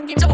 Give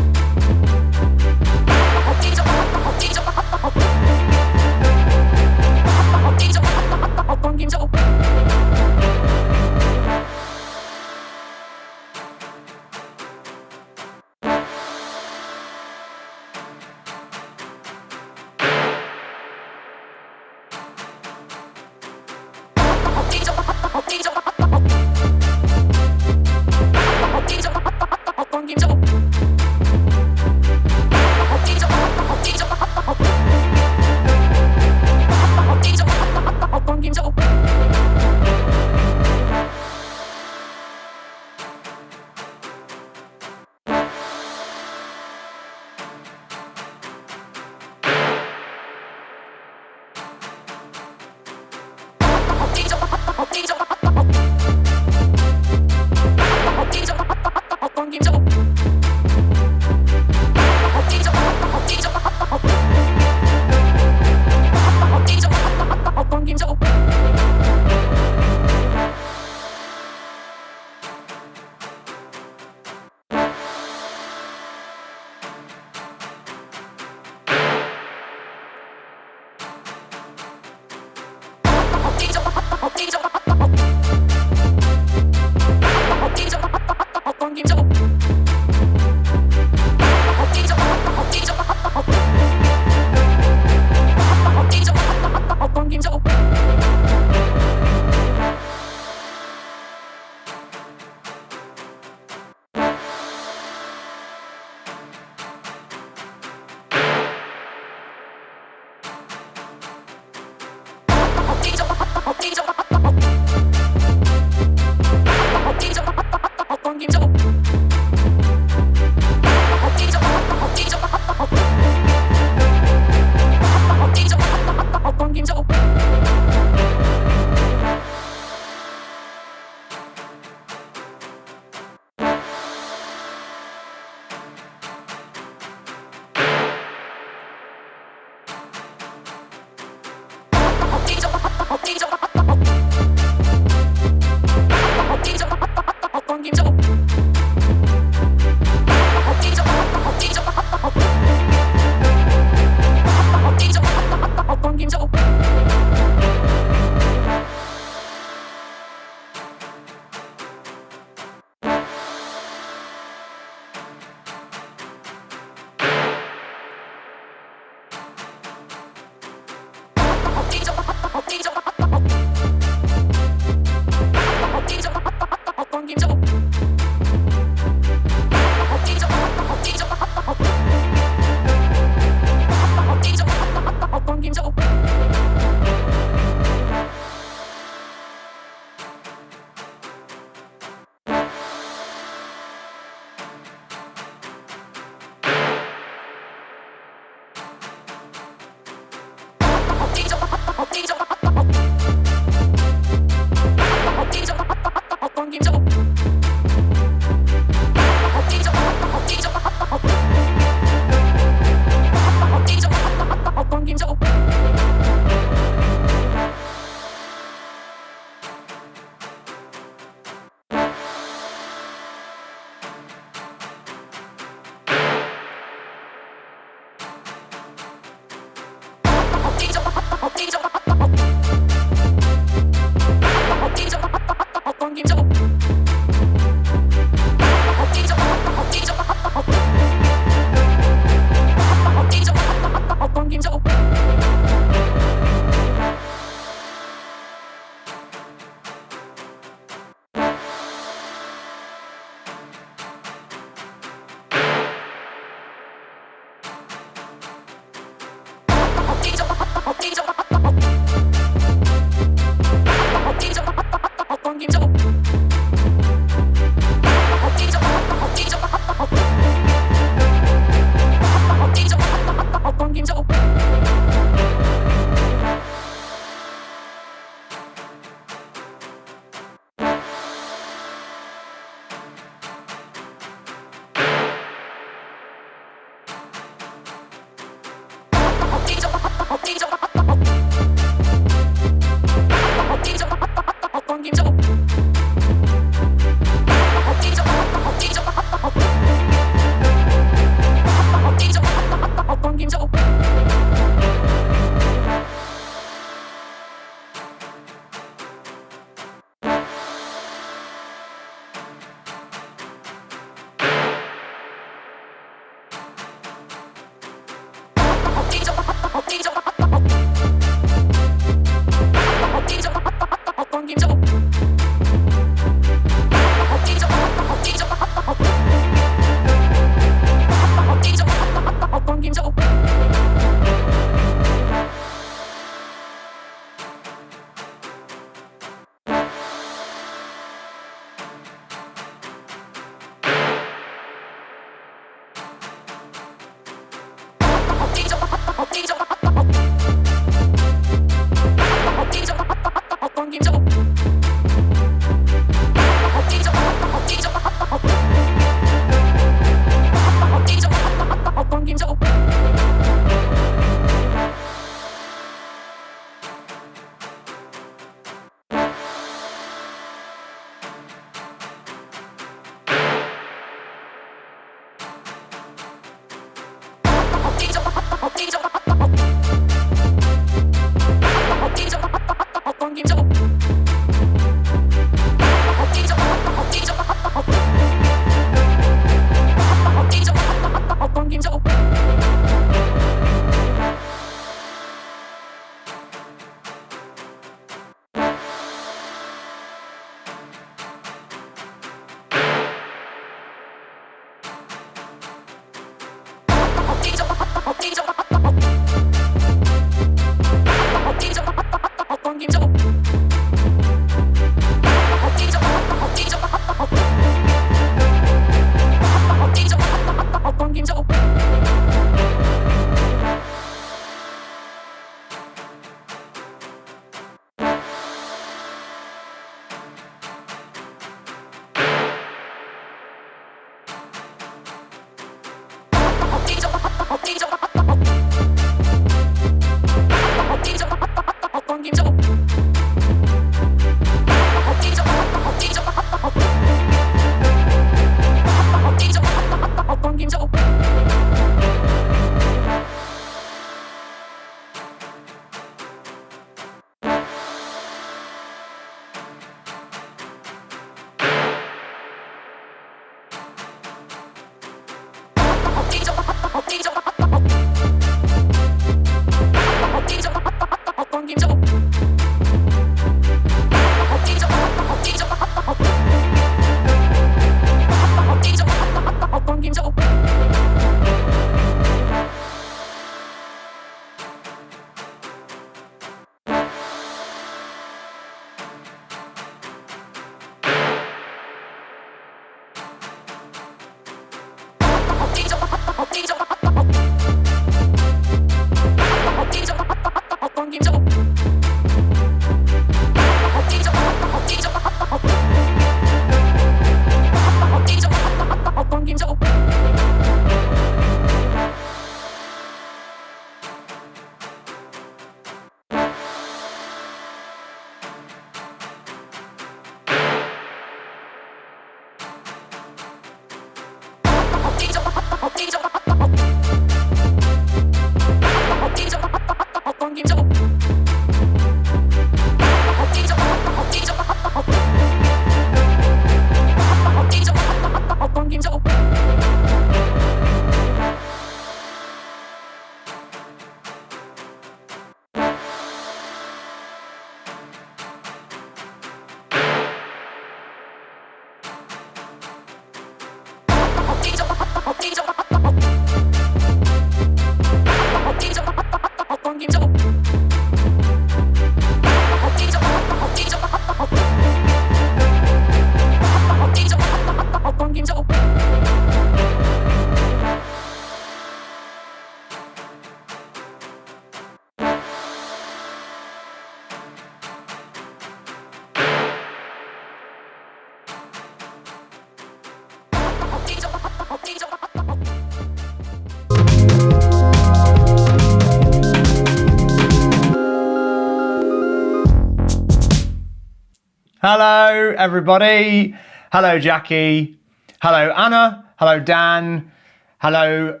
Hello, everybody. Hello, Jackie. Hello, Anna. Hello, Dan. Hello,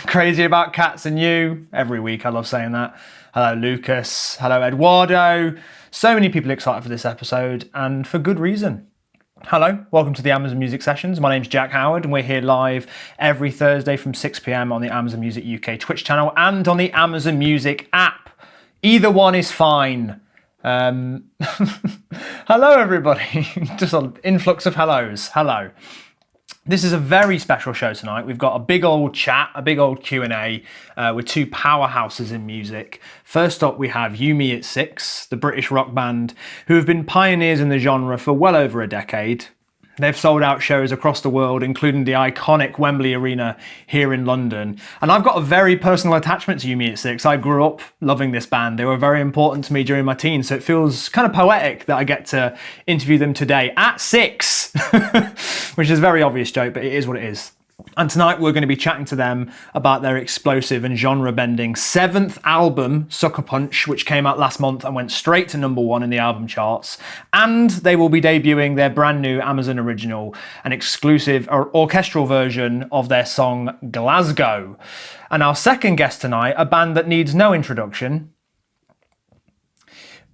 Crazy About Cats and You. Every week, I love saying that. Hello, Lucas. Hello, Eduardo. So many people excited for this episode, and for good reason. Hello, welcome to the Amazon Music Sessions. My name's Jack Howard, and we're here live every Thursday from 6 p.m. on the Amazon Music UK Twitch channel and on the Amazon Music app. Either one is fine. Hello, everybody. Just an influx of hellos. Hello. This is a very special show tonight. We've got a big old chat, a big old Q&A with two powerhouses in music. First up, we have You, Me at Six, the British rock band who have been pioneers in the genre for well over a decade. They've sold out shows across the world, including the iconic Wembley Arena here in London. And I've got a very personal attachment to You, Me at Six. I grew up loving this band. They were very important to me during my teens, so it feels kind of poetic that I get to interview them today at 6, which is a very obvious joke, but it is what it is. And tonight we're going to be chatting to them about their explosive and genre-bending 7th album, Sucker Punch, which came out last month and went straight to #1 in the album charts. And they will be debuting their brand new Amazon original, an exclusive orchestral version of their song Glasgow. And our second guest tonight, a band that needs no introduction,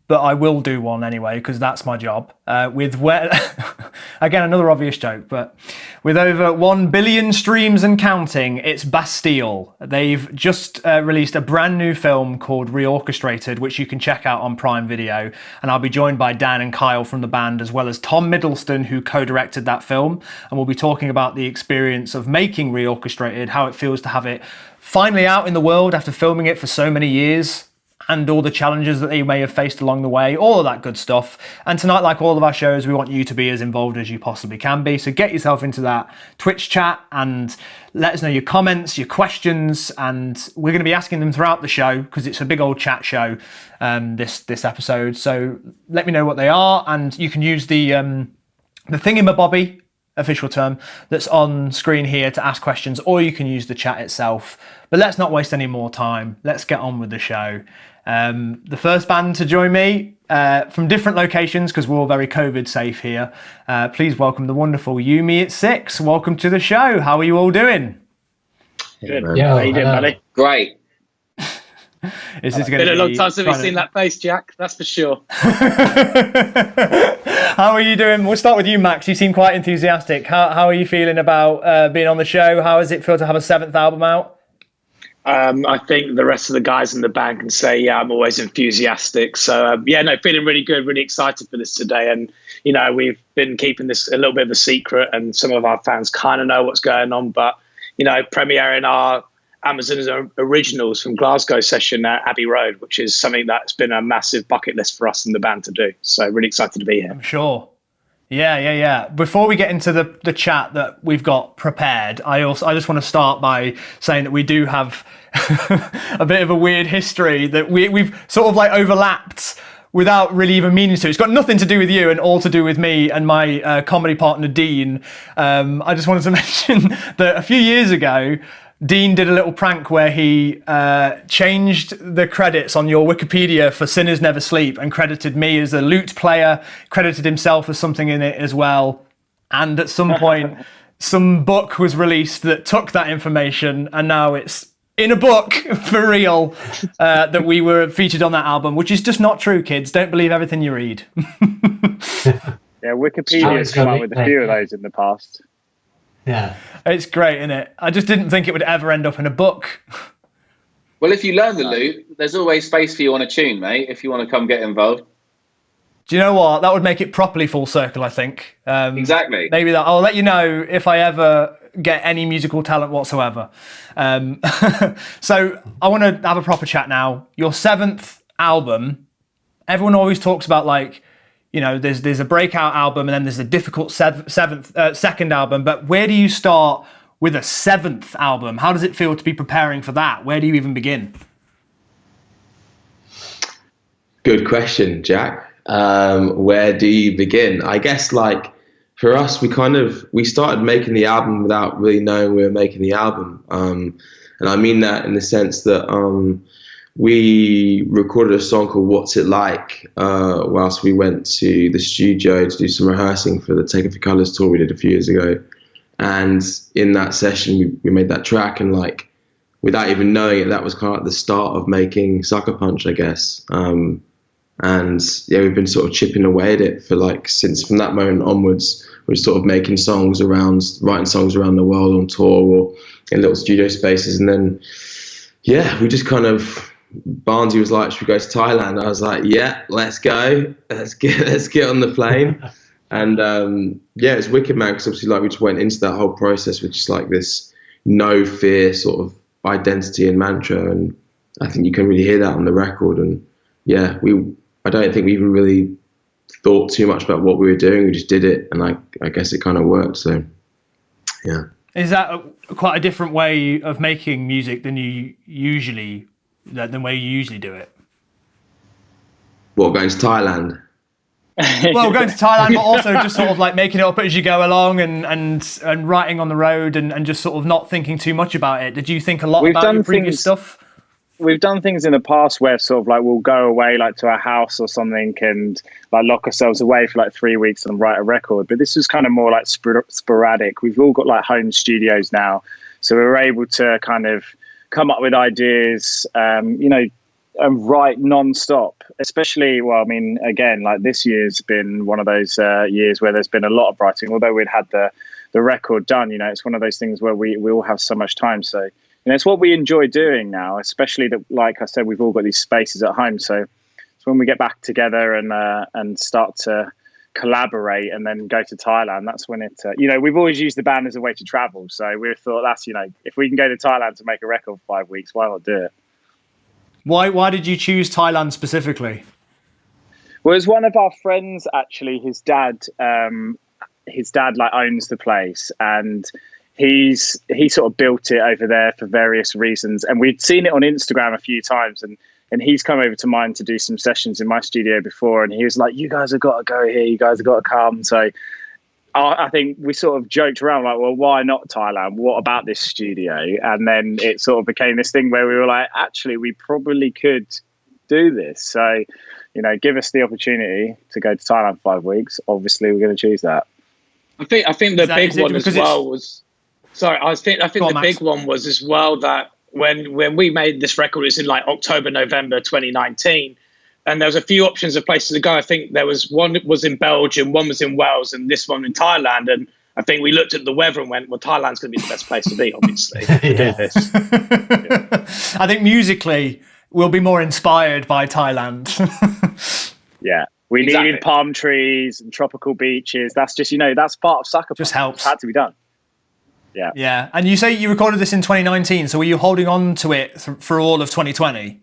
but I will do one anyway because that's my job. Again, another obvious joke, but with over 1 billion streams and counting, it's Bastille. They've just released a brand new film called Reorchestrated, which you can check out on Prime Video. And I'll be joined by Dan and Kyle from the band, as well as Tom Middleston, who co-directed that film. And we'll be talking about the experience of making Reorchestrated, how it feels to have it finally out in the world after filming it for so many years, and all the challenges that they may have faced along the way, all of that good stuff. And tonight, like all of our shows, we want you to be as involved as you possibly can be. So get yourself into that Twitch chat and let us know your comments, your questions, and we're going to be asking them throughout the show because it's a big old chat show, this episode. So let me know what they are, and you can use the thingamabobby, official term, that's on screen here to ask questions, or you can use the chat itself. But let's not waste any more time. Let's get on with the show. The first band to join me from different locations, because we're all very COVID safe here. Please welcome the wonderful You, Me at Six. Welcome to the show. How are you all doing? Good. Yeah, how you doing, buddy? Great. It's been a long time since we've seen that face, Jack. That's for sure. How are you doing? We'll start with you, Max. You seem quite enthusiastic. How are you feeling about being on the show? How does it feel to have a 7th album out? I think the rest of the guys in the band can say, yeah, I'm always enthusiastic. So, feeling really good, really excited for this today. And, we've been keeping this a little bit of a secret, and some of our fans kind of know what's going on. But, premiering our Amazon originals from Glasgow session at Abbey Road, which is something that's been a massive bucket list for us in the band to do. So really excited to be here. I'm sure. Yeah. Before we get into the chat that we've got prepared, I just want to start by saying that we do have a bit of a weird history that we've sort of like overlapped without really even meaning to. It's got nothing to do with you and all to do with me and my comedy partner, Dean. I just wanted to mention that a few years ago, Dean did a little prank where he changed the credits on your Wikipedia for Sinners Never Sleep and credited me as a lute player, credited himself as something in it as well. And at some point, some book was released that took that information, and now it's in a book for real that we were featured on that album, which is just not true, kids. Don't believe everything you read. Yeah, Wikipedia's come up with a few of those in the past. Yeah, it's great, isn't it? I just didn't think it would ever end up in a book. Well, if you learn the lute, there's always space for you on a tune, mate, if you want to come get involved. Do you know what? That would make it properly full circle, I think. Exactly. Maybe I'll let you know if I ever get any musical talent whatsoever. So I want to have a proper chat now. Your 7th album, everyone always talks about there's a breakout album and then there's a difficult second album, but where do you start with a 7th album? How does it feel to be preparing for that? Where do you even begin? Good question, Jack. Where do you begin? I guess for us, we started making the album without really knowing we were making the album. And I mean that in the sense that we recorded a song called What's It Like whilst we went to the studio to do some rehearsing for the Take Off Your Colours tour we did a few years ago. And in that session, we made that track, and like, without even knowing it, that was kind of like the start of making Sucker Punch, I guess. And yeah, we've been sort of chipping away at it for like, since from that moment onwards, we're sort of making songs around, writing songs around the world on tour or in little studio spaces. And then, yeah, we just kind of, Barnesy was like, should we go to Thailand? I was like, yeah, let's go. Let's get on the plane. And yeah, it's wicked, man, because obviously like we just went into that whole process with just like this no fear sort of identity and mantra. And I think you can really hear that on the record. And yeah, I don't think we even really thought too much about what we were doing. We just did it, and I guess it kind of worked. So yeah. Is that quite a different way of making music than way you usually do it? What, going to Thailand? Well, going to Thailand, but also just sort of like making it up as you go along and writing on the road and just sort of not thinking too much about it. Did you think a lot about your previous stuff? We've done things in the past where sort of like we'll go away like to a house or something and like lock ourselves away for like 3 weeks and write a record. But this was kind of more like sporadic. We've all got like home studios now, so we were able to kind of come up with ideas, and write non-stop. Especially, well, I mean, again, like this year's been one of those years where there's been a lot of writing. Although we'd had the record done, it's one of those things where we all have so much time. So it's what we enjoy doing now, especially that, like I said, we've all got these spaces at home. So when we get back together and start to collaborate and then go to Thailand, that's when it, we've always used the band as a way to travel. So we thought that's, if we can go to Thailand to make a record for 5 weeks, why not do it? Why did you choose Thailand specifically? Well, it was one of our friends, actually. His dad like owns the place, and he sort of built it over there for various reasons. And we'd seen it on Instagram a few times, and he's come over to mine to do some sessions in my studio before, and he was like, you guys have got to go here, you guys have got to come. So I think we sort of joked around like, well, why not Thailand? What about this studio? And then it sort of became this thing where we were like, actually, we probably could do this. So, give us the opportunity to go to Thailand for 5 weeks. Obviously, we're going to choose that. I think the big one as well was. Sorry, I think the big one was as well that when we made this record, it was in like October, November 2019. And there was a few options of places to go. I think there was one was in Belgium, one was in Wales, and this one in Thailand. And I think we looked at the weather and went, well, Thailand's going to be the best place to be, obviously. Yeah. I think musically, we'll be more inspired by Thailand. Yeah. We needed palm trees and tropical beaches. That's just, that's part of Sucker Punch. Just helps. It had to be done. Yeah. Yeah. And you say you recorded this in 2019. So were you holding on to it for all of 2020?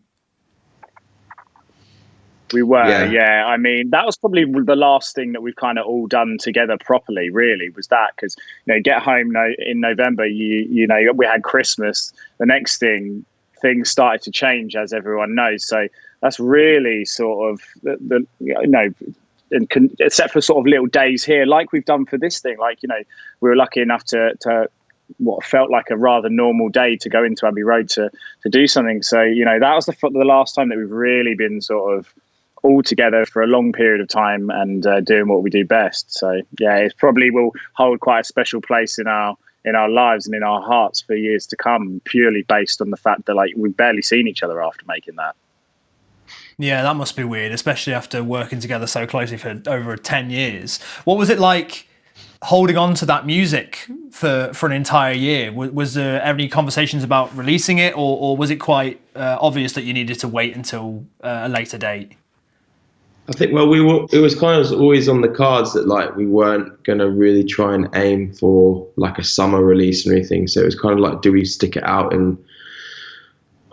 We were, yeah. I mean, that was probably the last thing that we've kind of all done together properly, really, was that. Because, get home in November, we had Christmas. The next thing, things started to change, as everyone knows. So that's really sort of, except for sort of little days here, like we've done for this thing. Like, we were lucky enough to what felt like a rather normal day to go into Abbey Road to do something. So, that was the last time that we've really been sort of all together for a long period of time and doing what we do best. So yeah, it probably will hold quite a special place in our lives and in our hearts for years to come, purely based on the fact that like we've barely seen each other after making that. Yeah, that must be weird, especially after working together so closely for over 10 years. What was it like holding on to that music for an entire year? Was there any conversations about releasing it, or was it quite obvious that you needed to wait until a later date? I think, it was kind of always on the cards that like we weren't going to really try and aim for like a summer release or anything. So it was kind of like, do we stick it out in,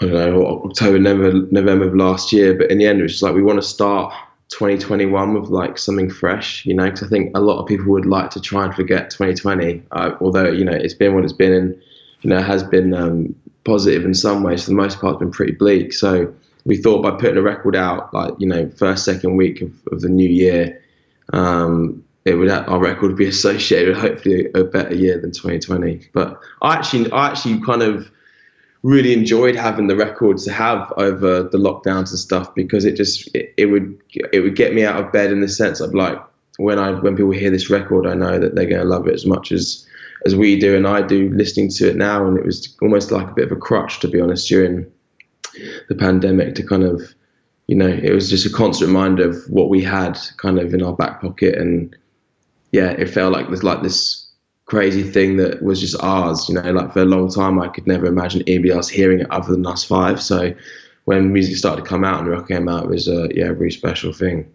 I don't know, October, November of last year? But in the end, it was just like, we want to start 2021 with like something fresh, because I think a lot of people would like to try and forget 2020, although, it's been what it's been, and, it has been positive in some ways. For the most part, it's been pretty bleak. So we thought by putting a record out, like, first, second week of the new year, our record would be associated with hopefully a better year than 2020. But I actually kind of really enjoyed having the records to have over the lockdowns and stuff, because it would get me out of bed, in the sense of like, when people hear this record, I know that they're going to love it as much as we do, and I do, listening to it now. And it was almost like a bit of a crutch, to be honest, during the pandemic, to kind of, it was just a constant reminder of what we had kind of in our back pocket. And yeah, it felt like there's like this crazy thing that was just ours, like for a long time I could never imagine anybody else hearing it other than us five. So when music started to come out and rock came out, it was a really special thing.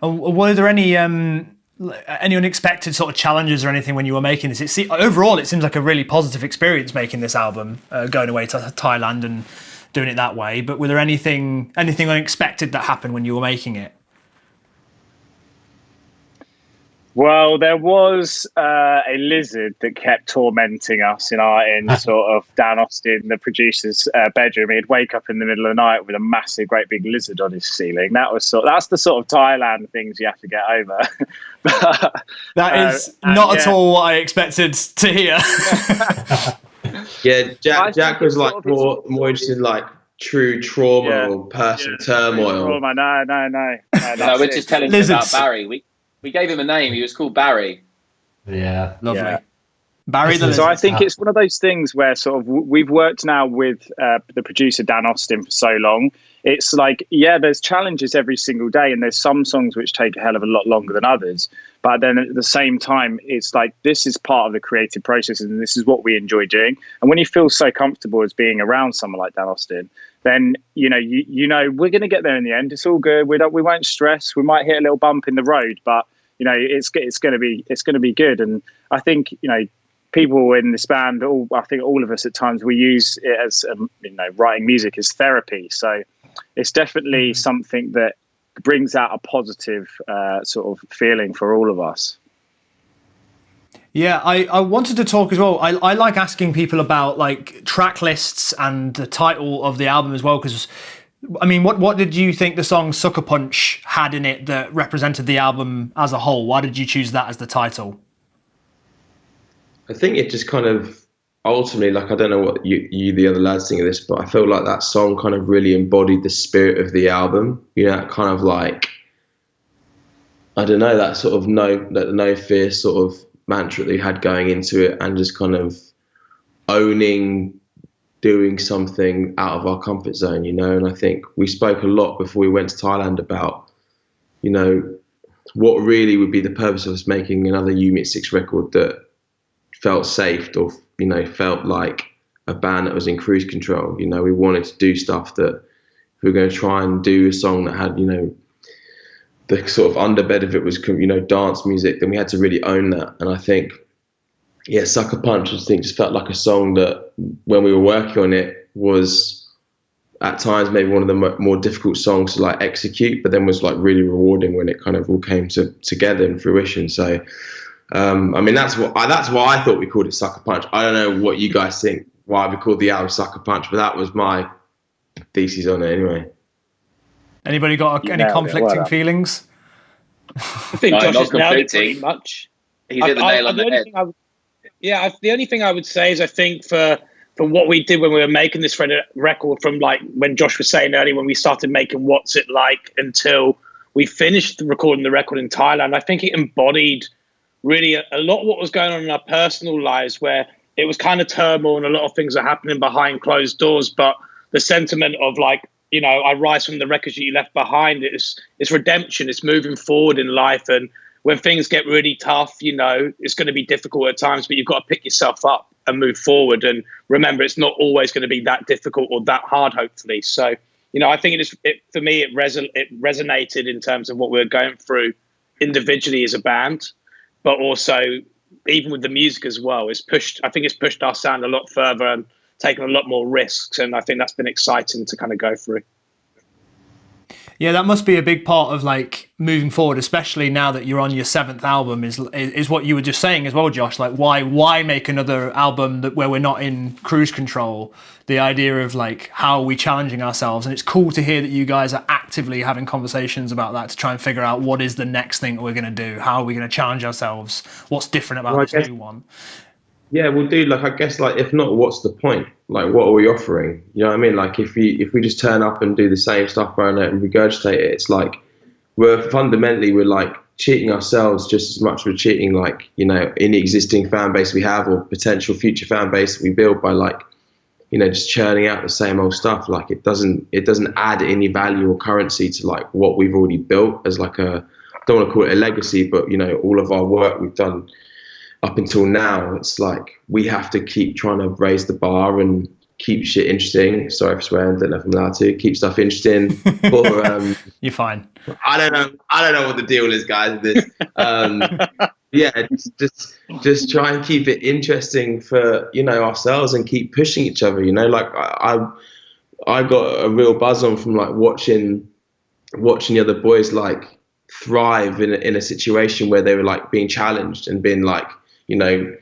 Were there any unexpected sort of challenges or anything when you were making this? Overall it seems like a really positive experience making this album, going away to Thailand and doing it that way, but were there anything unexpected that happened when you were making it? Well, there was a lizard that kept tormenting us in sort of Dan Austin, the producer's bedroom. He'd wake up in the middle of the night with a massive, great big lizard on his ceiling. That's the sort of Thailand things you have to get over. That is not at all what I expected to hear. Yeah, Jack was like more interested in like true trauma or personal turmoil. Trauma. No. No, we're just telling you about Barry. We gave him a name. He was called Barry. Yeah. Lovely. Yeah. Barry the So Lizard. I think it's one of those things where sort of we've worked now with the producer Dan Austin for so long. It's like, there's challenges every single day, and there's some songs which take a hell of a lot longer than others. But then at the same time, it's like, this is part of the creative process, and this is what we enjoy doing. And when you feel so comfortable as being around someone like Dan Austin, then you know we're going to get there in the end. It's all good. We won't stress. We might hit a little bump in the road, but it's going to be good. And I think people in this band, I think all of us at times, we use it as writing music as therapy. So it's definitely something that brings out a positive sort of feeling for all of us. Yeah, I wanted to talk as well. I like asking people about like track lists and the title of the album as well, because I mean, what did you think the song Sucker Punch had in it that represented the album as a whole? Why did you choose that as the title? I think it just kind of ultimately, like, I don't know what you the other lads think of this, but I feel like that song kind of really embodied the spirit of the album. Kind of like, I don't know, that sort of no fear sort of mantra that we had going into it, and just kind of owning doing something out of our comfort zone, and I think we spoke a lot before we went to Thailand about, what really would be the purpose of us making another Unit 6 record that felt safe, or, felt like a band that was in cruise control. We wanted to do stuff that, if we were going to try and do a song that had, the sort of underbed of it was, dance music, then we had to really own that. And I think, Sucker Punch, I think, just felt like a song that, when we were working on it, was at times maybe one of the more difficult songs to like execute, but then was like really rewarding when it kind of all came together in fruition. So, I mean, that's why I thought we called it Sucker Punch. I don't know what you guys think, why we called the album Sucker Punch, but that was my thesis on it anyway. Anybody got any conflicting feelings? I think Josh has nailed it pretty conflicting. much. He hit the nail on the head. The only thing I would say is, I think for what we did when we were making this record, from like when Josh was saying earlier, when we started making What's It Like until we finished recording the record in Thailand, I think it embodied really a lot of what was going on in our personal lives, where it was kind of turmoil and a lot of things are happening behind closed doors. But the sentiment of like, I rise from the wreckage that you left behind, it's redemption, it's moving forward in life. And when things get really tough, it's going to be difficult at times, but you've got to pick yourself up and move forward. And remember, it's not always going to be that difficult or that hard, hopefully. So, I think for me, it resonated in terms of what we were going through individually as a band, but also even with the music as well. I think it's pushed our sound a lot further and taken a lot more risks. And I think that's been exciting to kind of go through. Yeah, that must be a big part of like moving forward, especially now that you're on your 7th album. Is what you were just saying as well, Josh. Like, why make another album where we're not in cruise control? The idea of like, how are we challenging ourselves? And it's cool to hear that you guys are actively having conversations about that to try and figure out what is the next thing that we're going to do. How are we going to challenge ourselves? What's different about this new one? Yeah, we'll do, like, I guess, like, if not, what's the point? Like, what are we offering? You know what I mean? Like, if we just turn up and do the same stuff around it and regurgitate it, it's like we're like cheating ourselves just as much as we're cheating, like, you know, any existing fan base we have or potential future fan base that we build by, like, you know, just churning out the same old stuff. Like, it doesn't add any value or currency to, like, what we've already built as, like, I don't want to call it a legacy, but, you know, all of our work we've done up until now, it's like we have to keep trying to raise the bar and keep shit interesting. Sorry for swearing, don't know if I'm allowed to. Keep stuff interesting. Or You're fine. I don't know what the deal is, guys. With this, yeah, just try and keep it interesting for, you know, ourselves and keep pushing each other. You know, like I got a real buzz on from, like, watching the other boys, like, thrive in a situation where they were, like, being challenged and being like, you know,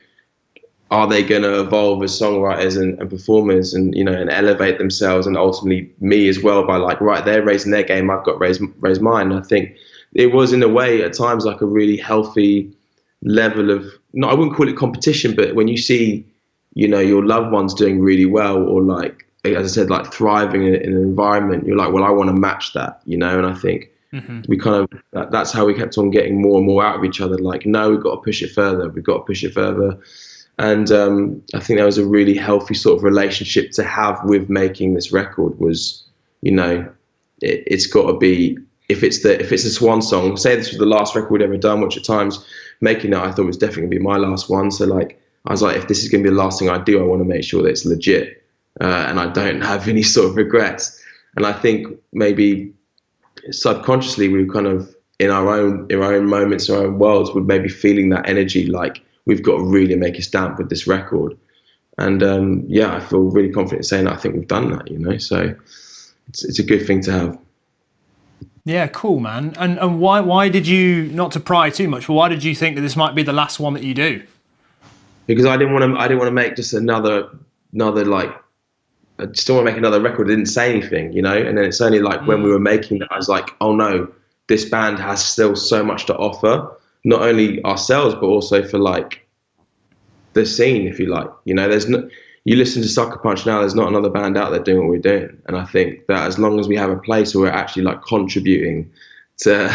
are they going to evolve as songwriters and performers and, you know, and elevate themselves, and ultimately me as well, by, like, right, they're raising their game, I've got to raise mine. I think it was, in a way, at times, like, a really healthy level of, I wouldn't call it competition, but when you see, you know, your loved ones doing really well, or, like, as I said, like, thriving in an environment, you're like, well, I want to match that, you know. And I think we kind of, that's how we kept on getting more and more out of each other. Like, no, we've got to push it further. And I think that was a really healthy sort of relationship to have with making this record. Was, you know, it's got to be, if it's a swan song, say this was the last record we'd ever done, which at times making it, I thought was definitely gonna be my last one. So, like, I was like, if this is gonna be the last thing I do, I want to make sure that it's legit, and I don't have any sort of regrets. And I think maybe subconsciously we were kind of in our own moments, our own worlds, we're maybe feeling that energy, like, we've got to really make a stamp with this record. And yeah, I feel really confident saying that I think we've done that, you know. So it's a good thing to have. Yeah, cool, man. And why did you, not to pry too much, but why did you think that this might be the last one that you do? Because I didn't want to make just another like, I just don't want to make another record that didn't say anything, you know. And then it's only like when we were making that, I was like, oh no, this band has still so much to offer, not only ourselves, but also for, like, the scene, if you like. You know, you listen to Sucker Punch now, there's not another band out there doing what we're doing. And I think that as long as we have a place where we're actually, like, contributing to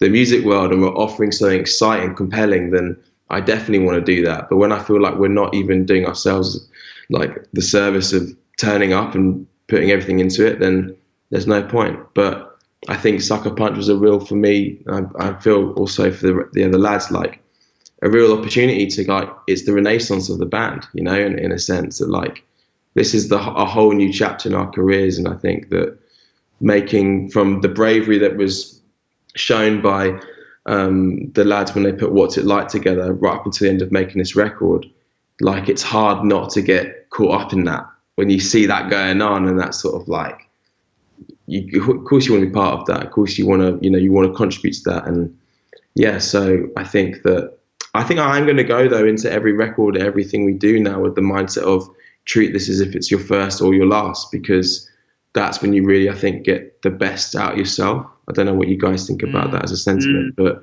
the music world and we're offering something exciting, compelling, then I definitely want to do that. But when I feel like we're not even doing ourselves, like, the service of turning up and putting everything into it, then there's no point. But I think Sucker Punch was a real, for me, I feel also for the other lads, like, a real opportunity to, like, it's the renaissance of the band, you know, in a sense that, like, this is a whole new chapter in our careers. And I think that making, from the bravery that was shown by the lads when they put What's It Like together right up until the end of making this record, like, it's hard not to get caught up in that when you see that going on. And that's sort of like, of course you want to be part of that. Of course you want to, you know, you want to contribute to that. And yeah, so I think I'm going to go, though, into every record, everything we do now, with the mindset of treat this as if it's your first or your last, because that's when you really, I think, get the best out of yourself. I don't know what you guys think about that as a sentiment, but,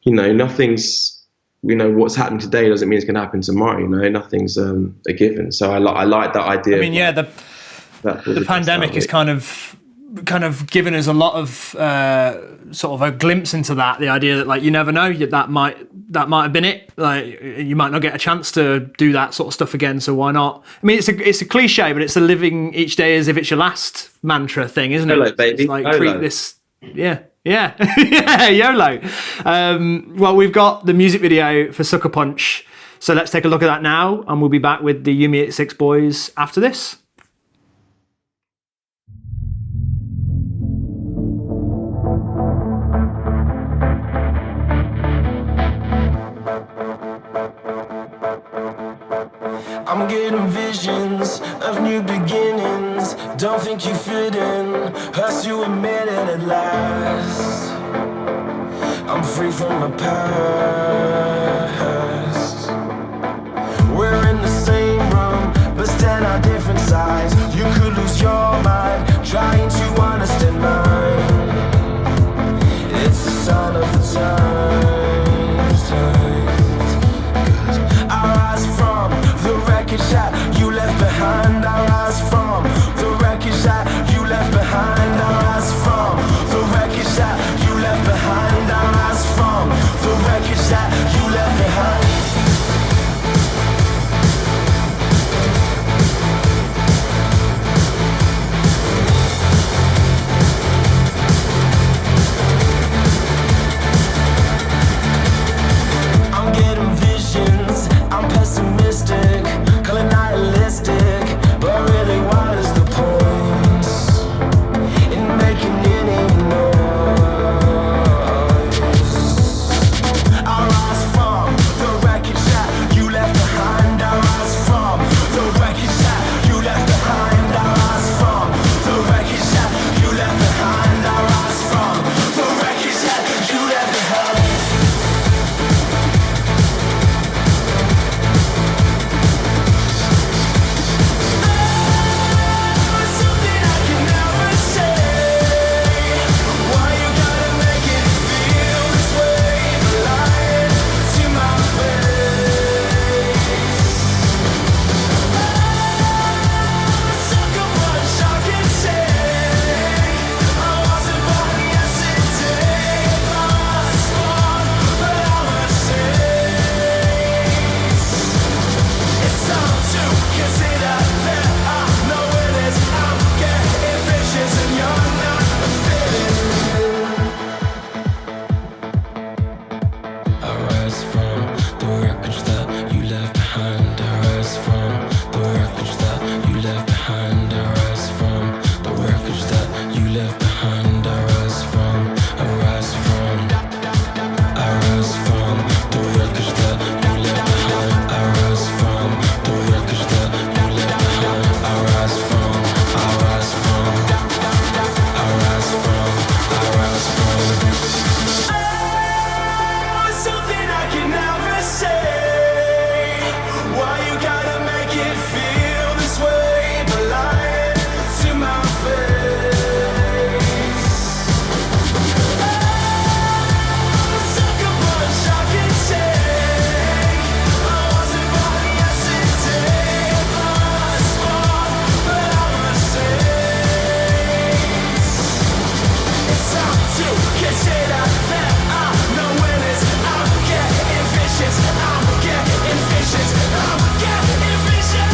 you know, nothing's, you know, what's happening today doesn't mean it's going to happen tomorrow. You know, nothing's a given. So I like that idea. I mean, yeah, the pandemic is kind of given us a lot of sort of a glimpse into that. The idea that, like, you never know, that might have been it. Like, you might not get a chance to do that sort of stuff again. So why not? I mean, it's a cliche, but it's the living each day as if it's your last mantra thing, isn't it? YOLO, baby. It's like, YOLO. treat this. Yeah. Yeah, YOLO. Well, we've got the music video for Sucker Punch, so let's take a look at that now, and we'll be back with the Yumi 86 boys after this. I'm getting visions of new beginnings. Don't think you fit in, hurts you admit it at last. I'm free from my past. We're in the same room, but stand on different sides. You could lose your mind, trying to understand mine. It's the sign of the times. 'Cause I rise from left behind. I rise from the wreckage that you left behind. I rise from the wreckage that you left behind. I rise from the wreckage that you left behind. I'm getting visions, I'm pessimistic, calling nihilistic, but really what is the point in making any noise? I rise from the wreckage that you left behind. I rise from the wreckage that you left behind. I rise from the wreckage that you left behind. I rise from the wreckage that you left behind. Something I can never say. Why you gotta make it feel this way? But lying to my face. Sucker punch I can take. I wasn't born yesterday. Lost one, but I'm a saint. It's time to consider that I know it is. I'm getting vicious and you're not fitting in. I rise from the wreckage that you left behind. I rise from the wreckage that you left behind. I rise from the wreckage that you left behind. I rise from, I rise from, I rise from the wreckage that you left behind. I rise from the wreckage that you left behind. I rise from, I rise from, I rise from, I rise from. Something I can never say. Why you gotta make it feel this way? But lying to my face. Sucker punch I can take. I wasn't born yesterday. Lost one, but I'm a saint. It's time to consider that I know when it's. I'm getting vicious. I'm getting vicious. I'm getting vicious.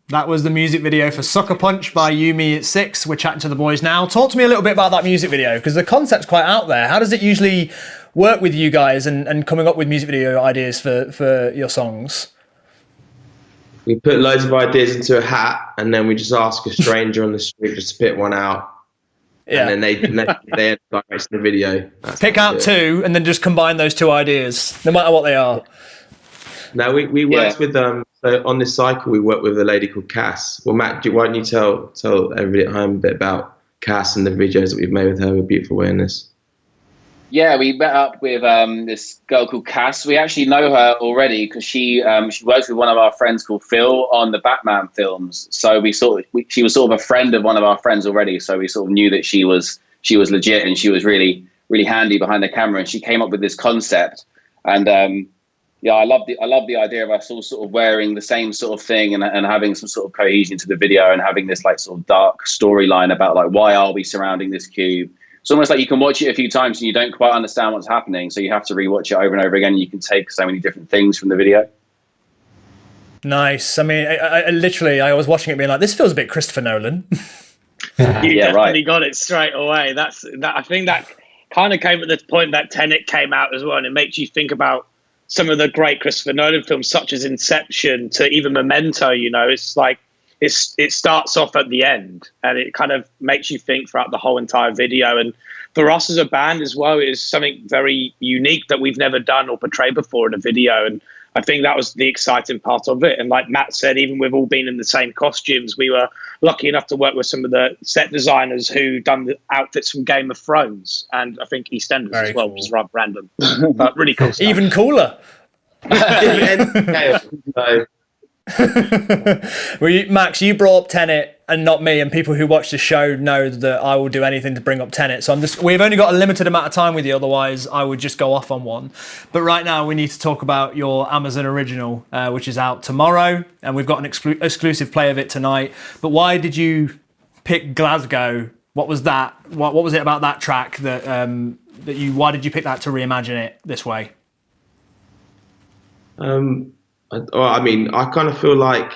That was the music video for Sucker Punch by You, Me at 6. We're chatting to the boys now. Talk to me a little bit about that music video, because the concept's quite out there. How does it usually work with you guys and coming up with music video ideas for your songs? We put loads of ideas into a hat, and then we just ask a stranger on the street to spit one out. Yeah. And then they direct the video. That's Pick how we out do it. two and then just combine those two ideas, no matter what they are. No, we worked with so on this cycle we worked with a lady called Cass. Well, Matt, why don't you tell everybody at home a bit about Cass and the videos that we've made with her with Beautiful Awareness? Yeah, we met up with this girl called Cass. We actually know her already because she works with one of our friends called Phil on the Batman films. So she was sort of a friend of one of our friends already. So we sort of knew that she was legit and she was really, really handy behind the camera. And she came up with this concept. And yeah, I love the idea of us all sort of wearing the same sort of thing and having some sort of cohesion to the video and having this like sort of dark storyline about like why are we surrounding this cube. It's almost like you can watch it a few times and you don't quite understand what's happening, so you have to rewatch it over and over again. And you can take so many different things from the video. Nice. I mean, I was watching it being like, this feels a bit Christopher Nolan. You Yeah, definitely right. got it straight away. That I think that kind of came at the point that Tenet came out as well, and it makes you think about some of the great Christopher Nolan films, such as Inception to even Memento. You know, it's like it starts off at the end, and it kind of makes you think throughout the whole entire video. And for us as a band as well, it is something very unique that we've never done or portrayed before in a video. And I think that was the exciting part of it. And like Matt said, even with all being in the same costumes, we were lucky enough to work with some of the set designers who done the outfits from Game of Thrones, and I think EastEnders Very as well, cool. which is rather random, but really cool stuff. Even cooler. So, Well, Max, you brought up Tenet and not me, and people who watch the show know that I will do anything to bring up Tenet. So we've only got a limited amount of time with you, otherwise I would just go off on one. But right now we need to talk about your Amazon original, which is out tomorrow, and we've got an exclusive play of it tonight. But why did you pick Glasgow? What was that? What was it about that track that why did you pick that to reimagine it this way? I mean, I kind of feel like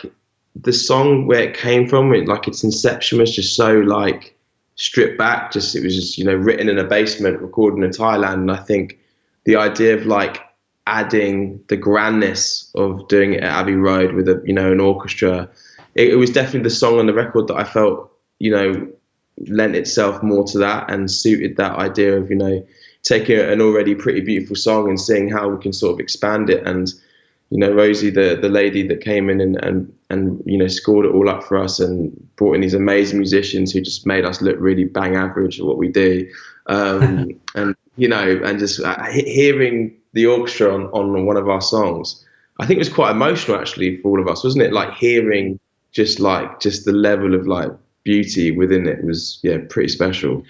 the song where it came from, its inception was just so like stripped back. It was just, written in a basement, recorded in Thailand. And I think the idea of like adding the grandness of doing it at Abbey Road with an orchestra, it was definitely the song on the record that I felt, lent itself more to that and suited that idea of, taking an already pretty beautiful song and seeing how we can sort of expand it. And Rosie, the lady that came in and scored it all up for us and brought in these amazing musicians who just made us look really bang average at what we do. And just hearing the orchestra on one of our songs, I think it was quite emotional actually for all of us, wasn't it? Like hearing just the level of like beauty within it was, pretty special.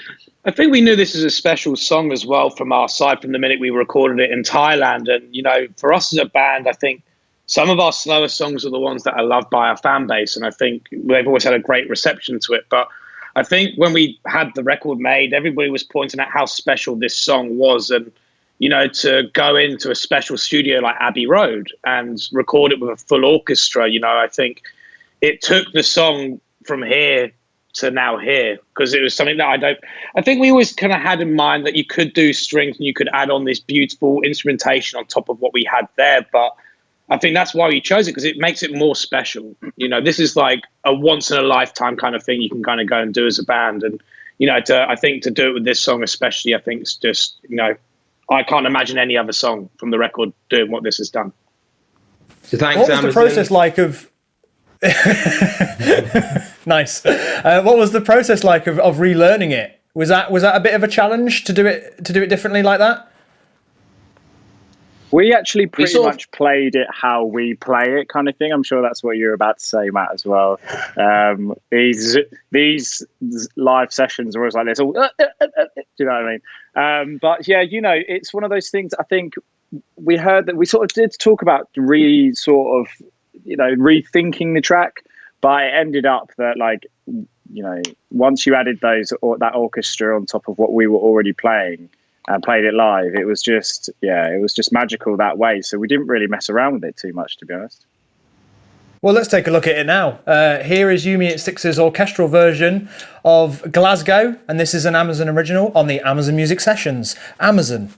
I think we knew this was a special song as well from our side from the minute we recorded it in Thailand. And, for us as a band, I think some of our slower songs are the ones that are loved by our fan base. And I think they've always had a great reception to it. But I think when we had the record made, everybody was pointing out how special this song was. And, to go into a special studio like Abbey Road and record it with a full orchestra, I think it took the song from here to now here, because it was something that I think we always kind of had in mind that you could do strings and you could add on this beautiful instrumentation on top of what we had there. But I think that's why we chose it, because it makes it more special. This is like a once in a lifetime kind of thing you can kind of go and do as a band. And, I think to do it with this song especially, I think it's just, I can't imagine any other song from the record doing what this has done. So thanks, what was the process like of nice. What was the process like of relearning it? Was that a bit of a challenge to do it differently like that? We actually pretty much played it how we play it, kind of thing. I'm sure that's what you're about to say, Matt, as well. These live sessions are always like this. Do you know what I mean? But yeah, it's one of those things. I think we heard that we sort of did talk about rethinking the track, but it ended up that once you added that orchestra on top of what we were already playing and played it live, it was just magical that way. So we didn't really mess around with it too much, to be honest. Well, let's take a look at it now. Here is Yumi at Six's orchestral version of Glasgow, and this is an Amazon original on the Amazon Music Sessions. Amazon.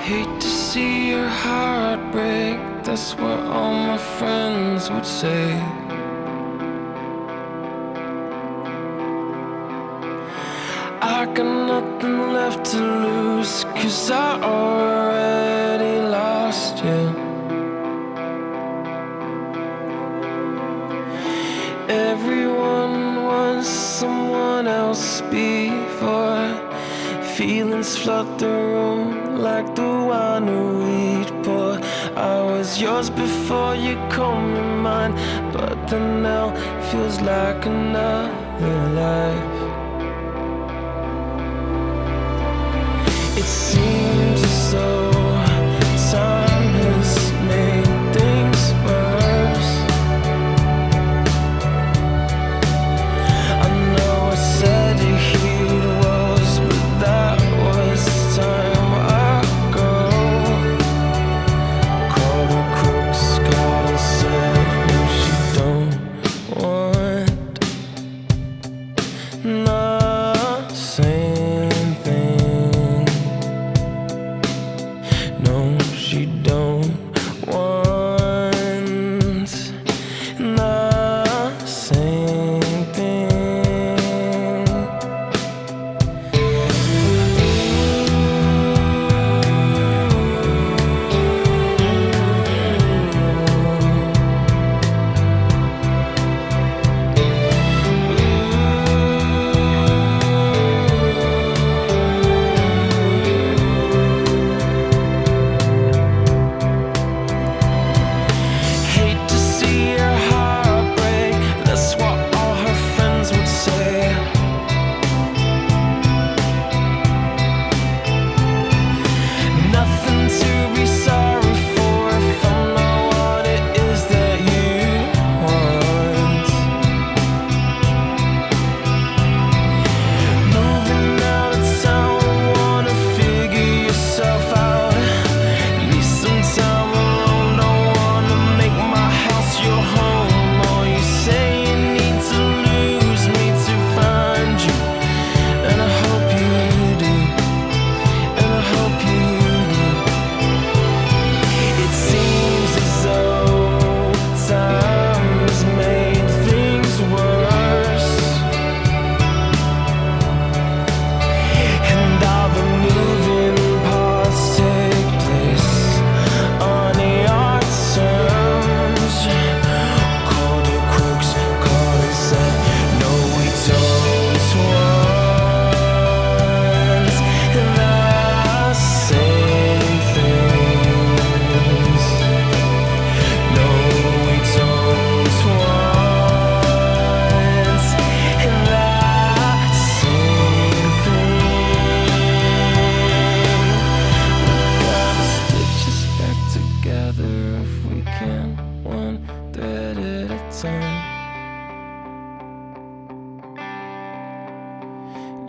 Hate to see your heart break, that's what all my friends would say. I got nothing left to lose, 'cause I already lost you. Everyone wants someone else before feelings flood the room like the wine we'd pour. I was yours before you come in mine, but then now feels like another life. It seems as though time has made things worse. I know I said you healed walls, but that was time ago. Called her crooks, God, and said no, she don't want the same thing.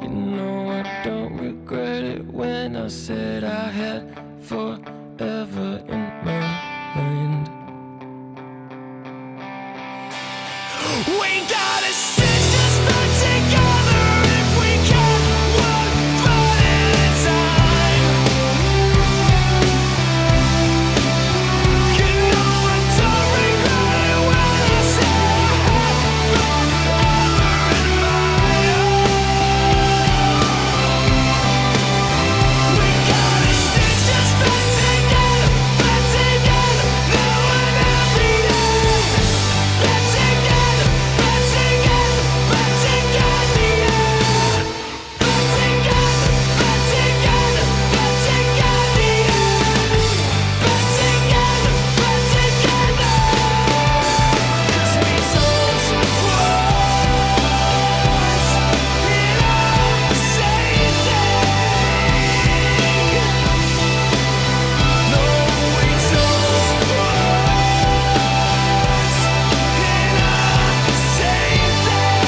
You know I don't regret it when I said I had forever in mind. We gotta stitch this back together if we can, one foot at a time. You know I don't regret it when I say I had forever in mind. We gotta stitch this back together now and every day. Back together, back together, back together, yeah. Back together, back together, back together, yeah. Back together, back together. 'Cause we told some words in our same thing. No, we told some words in our same thing.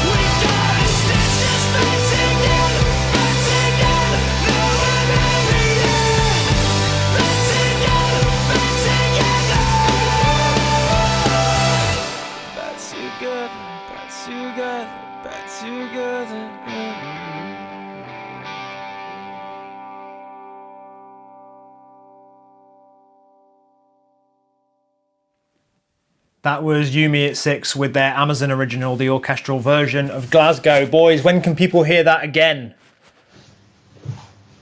We gotta stitch this back together now and every day. Back together, back together. Back together, back together, back together. That was Yumi at 6 with their Amazon original, the orchestral version of Glasgow. Boys, when can people hear that again?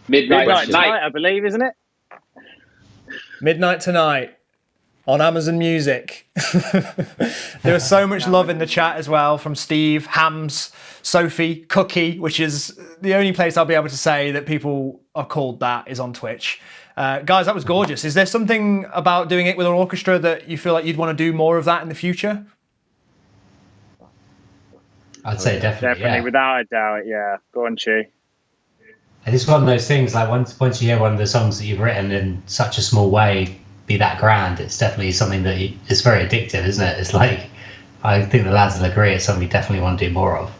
Midnight Tonight, I believe, isn't it? Midnight tonight on Amazon Music. There was so much love in the chat as well from Steve, Hams, Sophie, Cookie, which is the only place I'll be able to say that people are called that is on Twitch. Guys, that was gorgeous. Is there something about doing it with an orchestra that you feel like you'd want to do more of that in the future? I'd say definitely, Definitely, yeah. without a doubt, yeah. Go on, Chi. And it's one of those things, like once you hear one of the songs that you've written in such a small way be that grand, it's definitely something that it's very addictive, isn't it? It's like, I think the lads will agree, it's something we definitely want to do more of.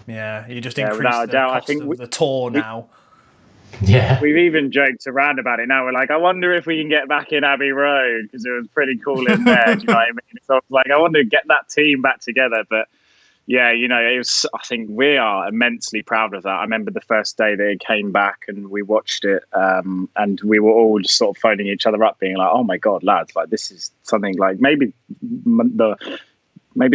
Yeah, you just Yeah, increase without a the doubt. I cost think of the tour now. Yeah. We've even joked around about it now. We're like, I wonder if we can get back in Abbey Road because it was pretty cool in there. Do you know what I mean? So I was like, I want to get that team back together. But yeah, you know, it was. I think we are immensely proud of that. I remember the first day they came back and we watched it, and we were all just sort of phoning each other up, being like, "Oh my god, lads! Like this is something like maybe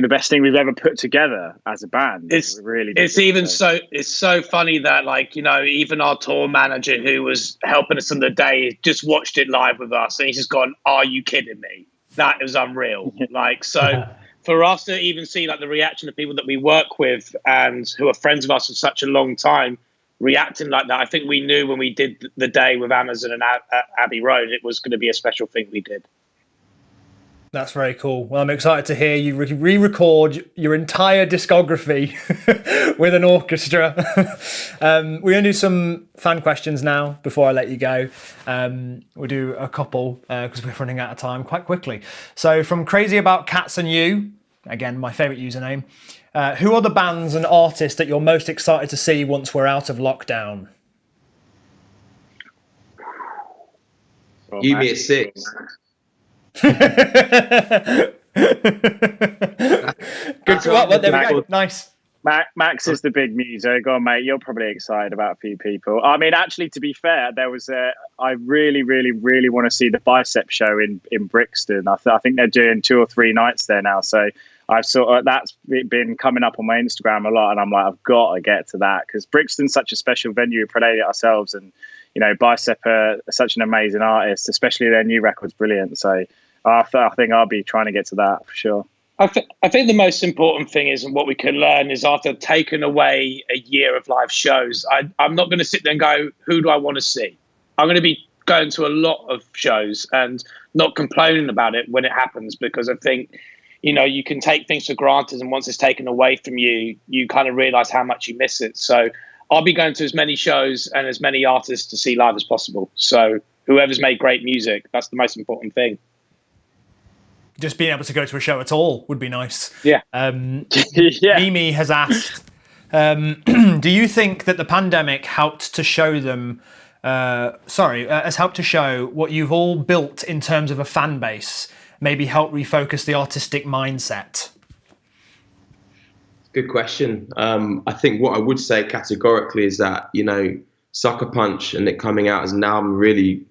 the best thing we've ever put together as a band." It's really. It's even so. It's so funny that, like, you know, even our tour manager who was helping us on the day just watched it live with us, and he's just gone, "Are you kidding me? That is unreal!" Like, so for us to even see like the reaction of people that we work with and who are friends of us for such a long time reacting like that, I think we knew when we did the day with Amazon and Abbey Road, it was going to be a special thing we did. That's very cool. Well, I'm excited to hear you re-record your entire discography with an orchestra. We're going to do some fan questions now before I let you go. We'll do a couple because we're running out of time quite quickly. So from Crazy About Cats and You, again, my favourite username, who are the bands and artists that you're most excited to see once we're out of lockdown? Yumi at 6. Good. Well, there we go. Nice. Max is the big muso. Go on, mate. You're probably excited about a few people. I mean, actually, to be fair, I really, really, really want to see the Bicep show in Brixton. I think they're doing 2 or 3 nights there now. So I've that's been coming up on my Instagram a lot, and I'm like, I've got to get to that because Brixton's such a special venue. We played it ourselves, and you know, Bicep are such an amazing artist, especially their new record's brilliant. So I think I'll be trying to get to that for sure. I think the most important thing is, and what we can learn is, after taking away a year of live shows, I'm not going to sit there and go, who do I want to see? I'm going to be going to a lot of shows and not complaining about it when it happens, because I think, you know, you can take things for granted, and once it's taken away from you, you kind of realize how much you miss it. So I'll be going to as many shows and as many artists to see live as possible. So whoever's made great music, that's the most important thing. just being able to go to a show at all would be nice. Yeah. Yeah. Mimi has asked, do you think that the pandemic helped to show them, has helped to show what you've all built in terms of a fan base, maybe help refocus the artistic mindset? Good question. I think what I would say categorically is that, Sucker Punch and it coming out as an album really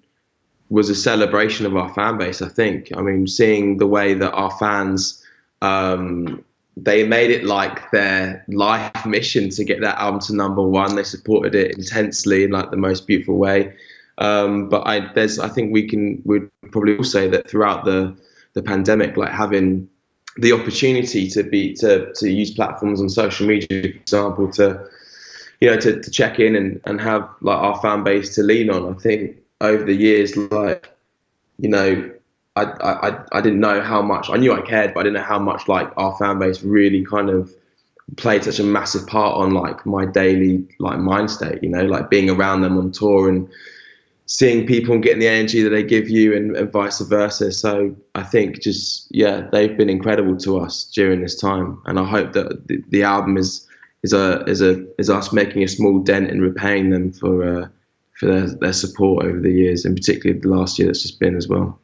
was a celebration of our fan base, I think. I mean, seeing the way that our fans, they made it like their life mission to get that album to #1. They supported it intensely in like the most beautiful way. But I think we'd probably all say that throughout the pandemic, like having the opportunity to use platforms on social media, for example, to check in and have like our fan base to lean on. I think over the years, like, I didn't know how much, I knew I cared, but I didn't know how much like our fan base really kind of played such a massive part on like my daily like mind state, like being around them on tour and seeing people and getting the energy that they give you and vice versa. So I think they've been incredible to us during this time. And I hope that the album is us making a small dent in repaying them for their support over the years, and particularly the last year that's just been as well.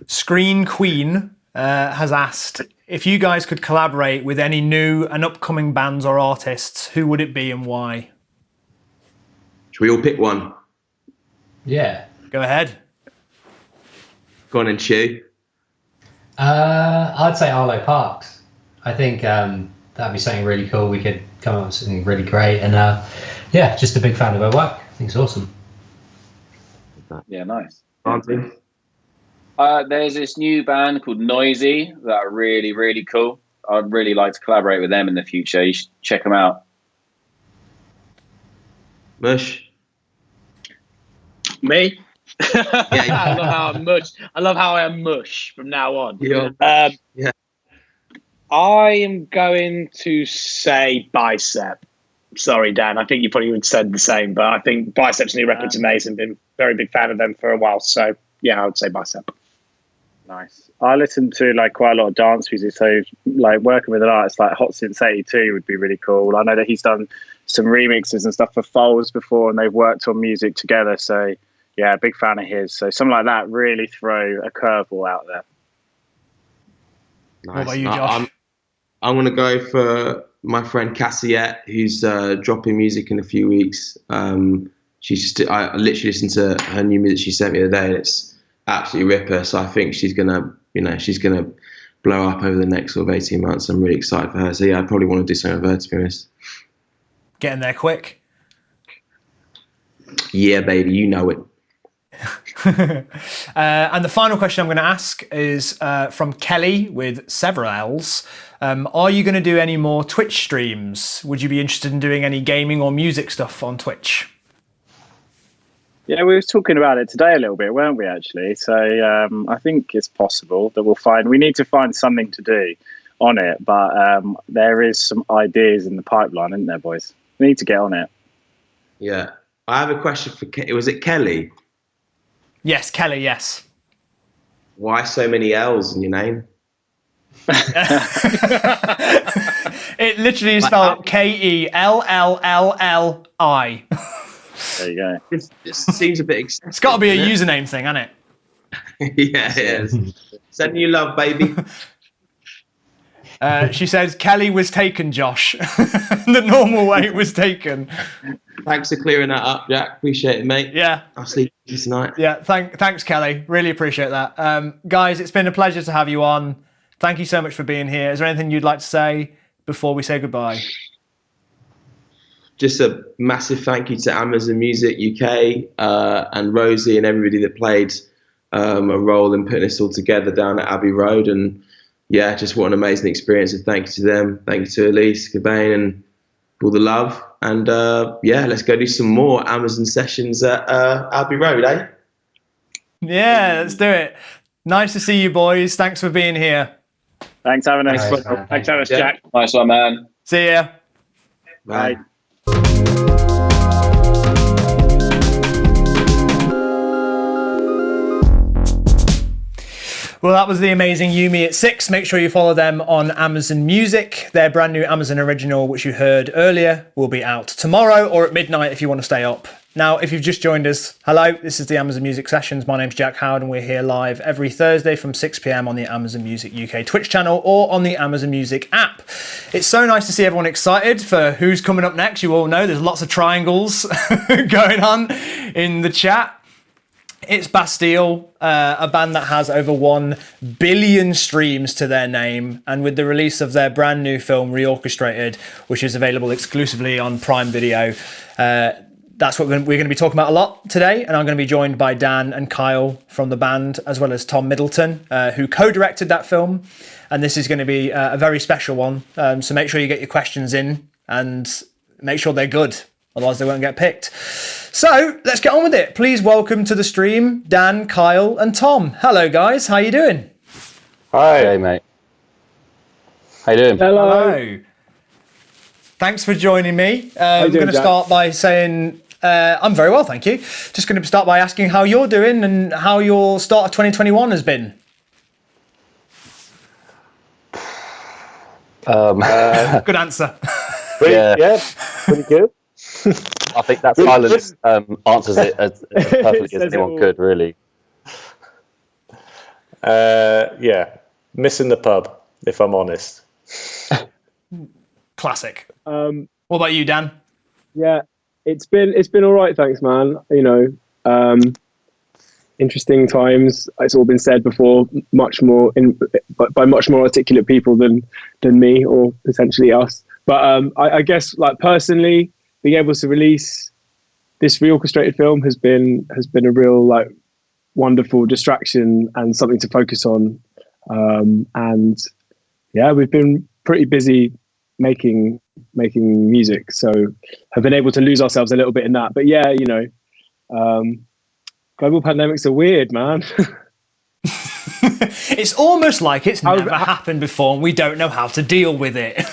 Screen Queen has asked, if you guys could collaborate with any new and upcoming bands or artists, who would it be and why? Should we all pick one? Yeah. Go ahead. Go on and chew. I'd say Arlo Parks. I think that'd be something really cool. We could come up with something really great. And just a big fan of her work. I think it's awesome. Yeah, nice. Auntie? There's this new band called Noisy that are really, really cool. I'd really like to collaborate with them in the future. You should check them out. Mush? Me? I love how I'm mush. I love how I am mush from now on. Yeah. I am going to say Bicep. Sorry, Dan. I think you probably would have said the same, but I think Bicep's new record's amazing. Been a very big fan of them for a while. So yeah, I would say Bicep. Nice. I listen to like quite a lot of dance music, so like working with an artist like Hot Since '82 would be really cool. I know that he's done some remixes and stuff for Foles before, and they've worked on music together. So yeah, big fan of his. So something like that really throw a curveball out there. Nice. What about you, Josh? I'm going to go for my friend Cassiette, who's dropping music in a few weeks. I literally listened to her new music she sent me the other day, and it's absolutely ripper. So I think she's gonna blow up over the next sort of 18 months. I'm really excited for her. So yeah, I'd probably want to do something with her, to be honest. Getting there quick. Yeah, baby, you know it. And the final question I'm going to ask is from Kelly with several L's. Are you going to do any more Twitch streams? Would you be interested in doing any gaming or music stuff on Twitch? Yeah, we were talking about it today a little bit, weren't we, actually? So I think it's possible that we need to find something to do on it, but there is some ideas in the pipeline, isn't there, boys? We need to get on it. Yeah. I have a question for was it Kelly? Yes, Kelly, yes. Why so many L's in your name? It literally is spelled Kelli. There you go. This seems a bit excessive. It's got to be a username thing, hasn't it? Yeah, it is. Sending you love, baby. She says, Kelly was taken, Josh. The normal way it was taken. Thanks for clearing that up, Jack. Appreciate it, mate. Yeah. I'll sleep tonight. Yeah, thanks, Kelly. Really appreciate that. Guys, it's been a pleasure to have you on. Thank you so much for being here. Is there anything you'd like to say before we say goodbye? Just a massive thank you to Amazon Music UK and Rosie and everybody that played a role in putting this all together down at Abbey Road. And yeah, just what an amazing experience. And thank you to them. Thank you to Elise, Cobain, and all the love. And yeah, let's go do some more Amazon sessions at Abbey Road, eh? Yeah, let's do it. Nice to see you, boys. Thanks for being here. Thanks for having us. Thanks for having us, Jack. Nice one, man. See ya. Bye. Well, that was the amazing You Me at 6. Make sure you follow them on Amazon Music. Their brand new Amazon original, which you heard earlier, will be out tomorrow or at midnight if you want to stay up. Now, if you've just joined us, hello, this is the Amazon Music Sessions. My name's Jack Howard and we're here live every Thursday from 6 p.m. on the Amazon Music UK Twitch channel or on the Amazon Music app. It's so nice to see everyone excited for who's coming up next. You all know there's lots of triangles going on in the chat. It's Bastille, a band that has over 1 billion streams to their name, and with the release of their brand new film Reorchestrated, which is available exclusively on Prime Video, that's what we're going to be talking about a lot today. And I'm going to be joined by Dan and Kyle from the band, as well as Tom Middleton, who co-directed that film. And this is going to be a very special one. So make sure you get your questions in and make sure they're good. Otherwise they won't get picked. So let's get on with it. Please welcome to the stream, Dan, Kyle and Tom. Hello guys, how you doing? Hi. Hey mate. How you doing? Hello. Thanks for joining me. I'm going to start by saying I'm very well, thank you. Just going to start by asking how you're doing and how your start of 2021 has been. Good answer. Yeah, pretty good. I think that silence answers it as perfectly as anyone could, really. Yeah, missing the pub, if I'm honest. Classic. What about you, Dan? Yeah, it's been all right, thanks, man. Interesting times. It's all been said before, much more by much more articulate people than me or potentially us. But I guess, like, personally, being able to release this reorchestrated film has been a real, like, wonderful distraction and something to focus on. And yeah, we've been pretty busy making music, so have been able to lose ourselves a little bit in that. But yeah, global pandemics are weird, man. It's almost like it's never happened before and we don't know how to deal with it.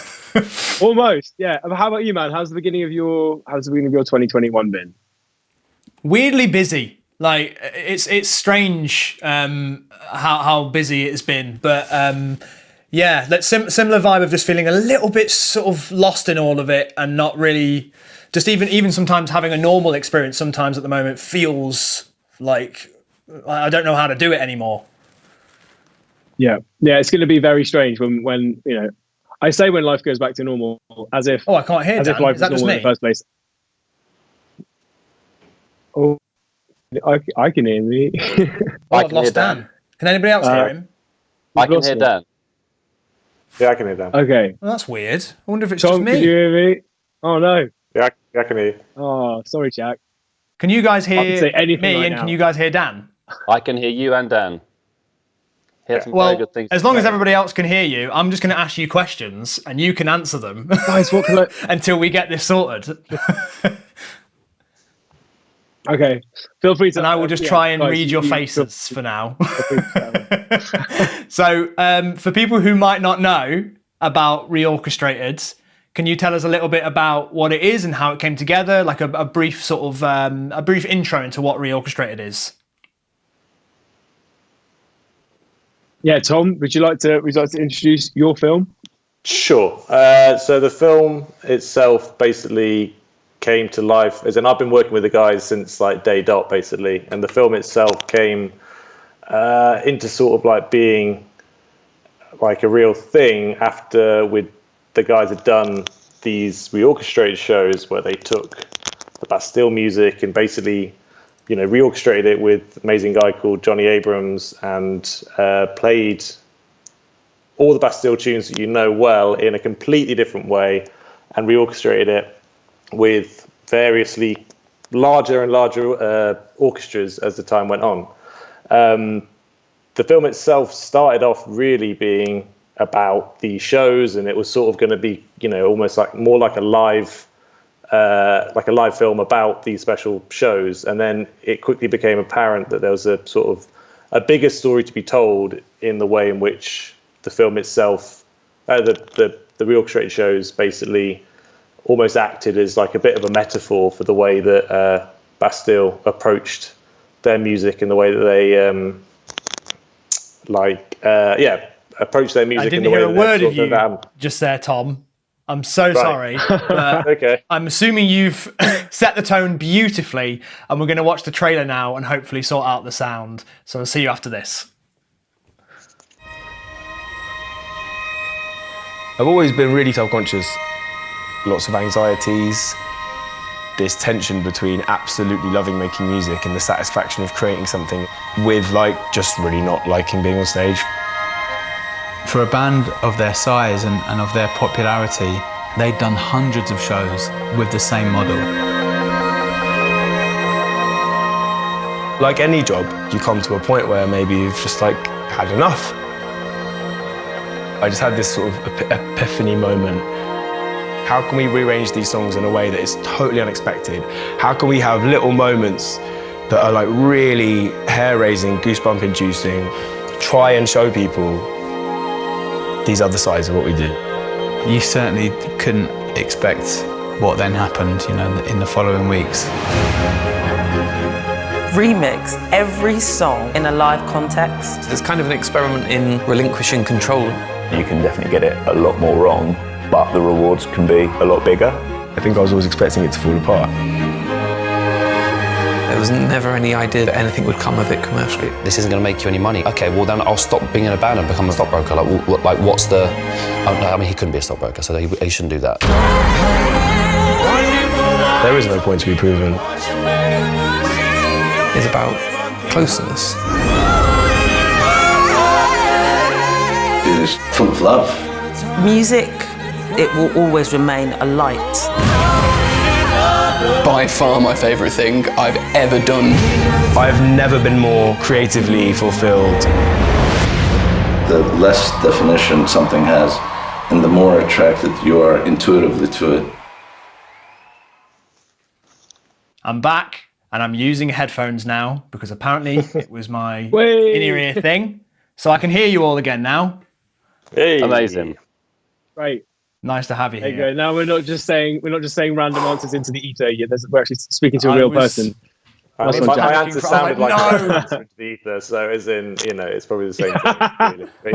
Almost, yeah. How about you, man? How's the beginning of your 2021 been? Weirdly busy. Like, it's strange how busy it's been, but yeah, that similar vibe of just feeling a little bit sort of lost in all of it and not really, just even sometimes having a normal experience sometimes at the moment feels like I don't know how to do it anymore. Yeah, it's going to be very strange when I say when life goes back to normal, as if I can't hear. As Dan. if life Is that was just normal me? in the first place. Oh, I can hear me. I've lost Dan. Can anybody else hear him? I can hear Dan. Yeah, I can hear Dan. Okay. Well, that's weird. I wonder if it's Tom, just me. can you hear me? Oh no. Yeah, I can hear you. Oh, sorry, Jack. Can you guys hear say anything me right and now. can you guys hear Dan? I can hear you and Dan. Hear some very good things. As long as everybody else can hear you, I'm just going to ask you questions and you can answer them. Guys, what can I... until we get this sorted. Okay. Feel free to... And I will just try and read your faces for now. So, for people who might not know about Reorchestrated, can you tell us a little bit about what it is and how it came together? Like a brief sort of a brief intro into what Reorchestrated is. Yeah, Tom, would you like to introduce your film? Sure. So the film itself basically came to life, as in I've been working with the guys since like day dot basically, and the film itself came into sort of like being like a real thing after the guys had done these reorchestrated shows where they took the Bastille music and basically, reorchestrated it with an amazing guy called Johnny Abrams and played all the Bastille tunes that you know well in a completely different way and reorchestrated it with variously larger and larger orchestras as the time went on. The film itself started off really being about the shows, and it was sort of going to be, almost like more like a live film about these special shows. And then it quickly became apparent that there was a sort of a bigger story to be told in the way in which the film itself, the reorchestrated shows basically almost acted as like a bit of a metaphor for the way that Bastille approached their music and the way that approach their music in the way I didn't hear a word of you that just there, Tom. I'm so sorry, but Okay. I'm assuming you've set the tone beautifully, and we're going to watch the trailer now and hopefully sort out the sound. So I'll see you after this. I've always been really self-conscious. Lots of anxieties. This tension between absolutely loving making music and the satisfaction of creating something with just really not liking being on stage. For a band of their size and of their popularity, they'd done hundreds of shows with the same model. Like any job, you come to a point where maybe you've just had enough. I just had this sort of epiphany moment. How can we rearrange these songs in a way that is totally unexpected? How can we have little moments that are really hair-raising, goosebump-inducing, try and show people these other sides of what we do? You certainly couldn't expect what then happened, in the following weeks. Remix every song in a live context. It's kind of an experiment in relinquishing control. You can definitely get it a lot more wrong, but the rewards can be a lot bigger. I think I was always expecting it to fall apart. There was never any idea that anything would come of it commercially. This isn't going to make you any money. Okay, well then I'll stop being in a band and become a stockbroker. What's the... I mean, he couldn't be a stockbroker, so he shouldn't do that. There is no point to be proven. It's about closeness. It is full of love. Music, it will always remain a light. By far my favourite thing I've ever done. I've never been more creatively fulfilled. The less definition something has, and the more attracted you are intuitively to it. I'm back, and I'm using headphones now because apparently it was my in-ear thing. So I can hear you all again now. Hey. Amazing. Right. Nice to have you There here. you go. Now we're not just saying random answers into the ether. We're actually speaking to a real person. My answer sounded like an answer into the ether, so as in, it's probably the same thing. Really. But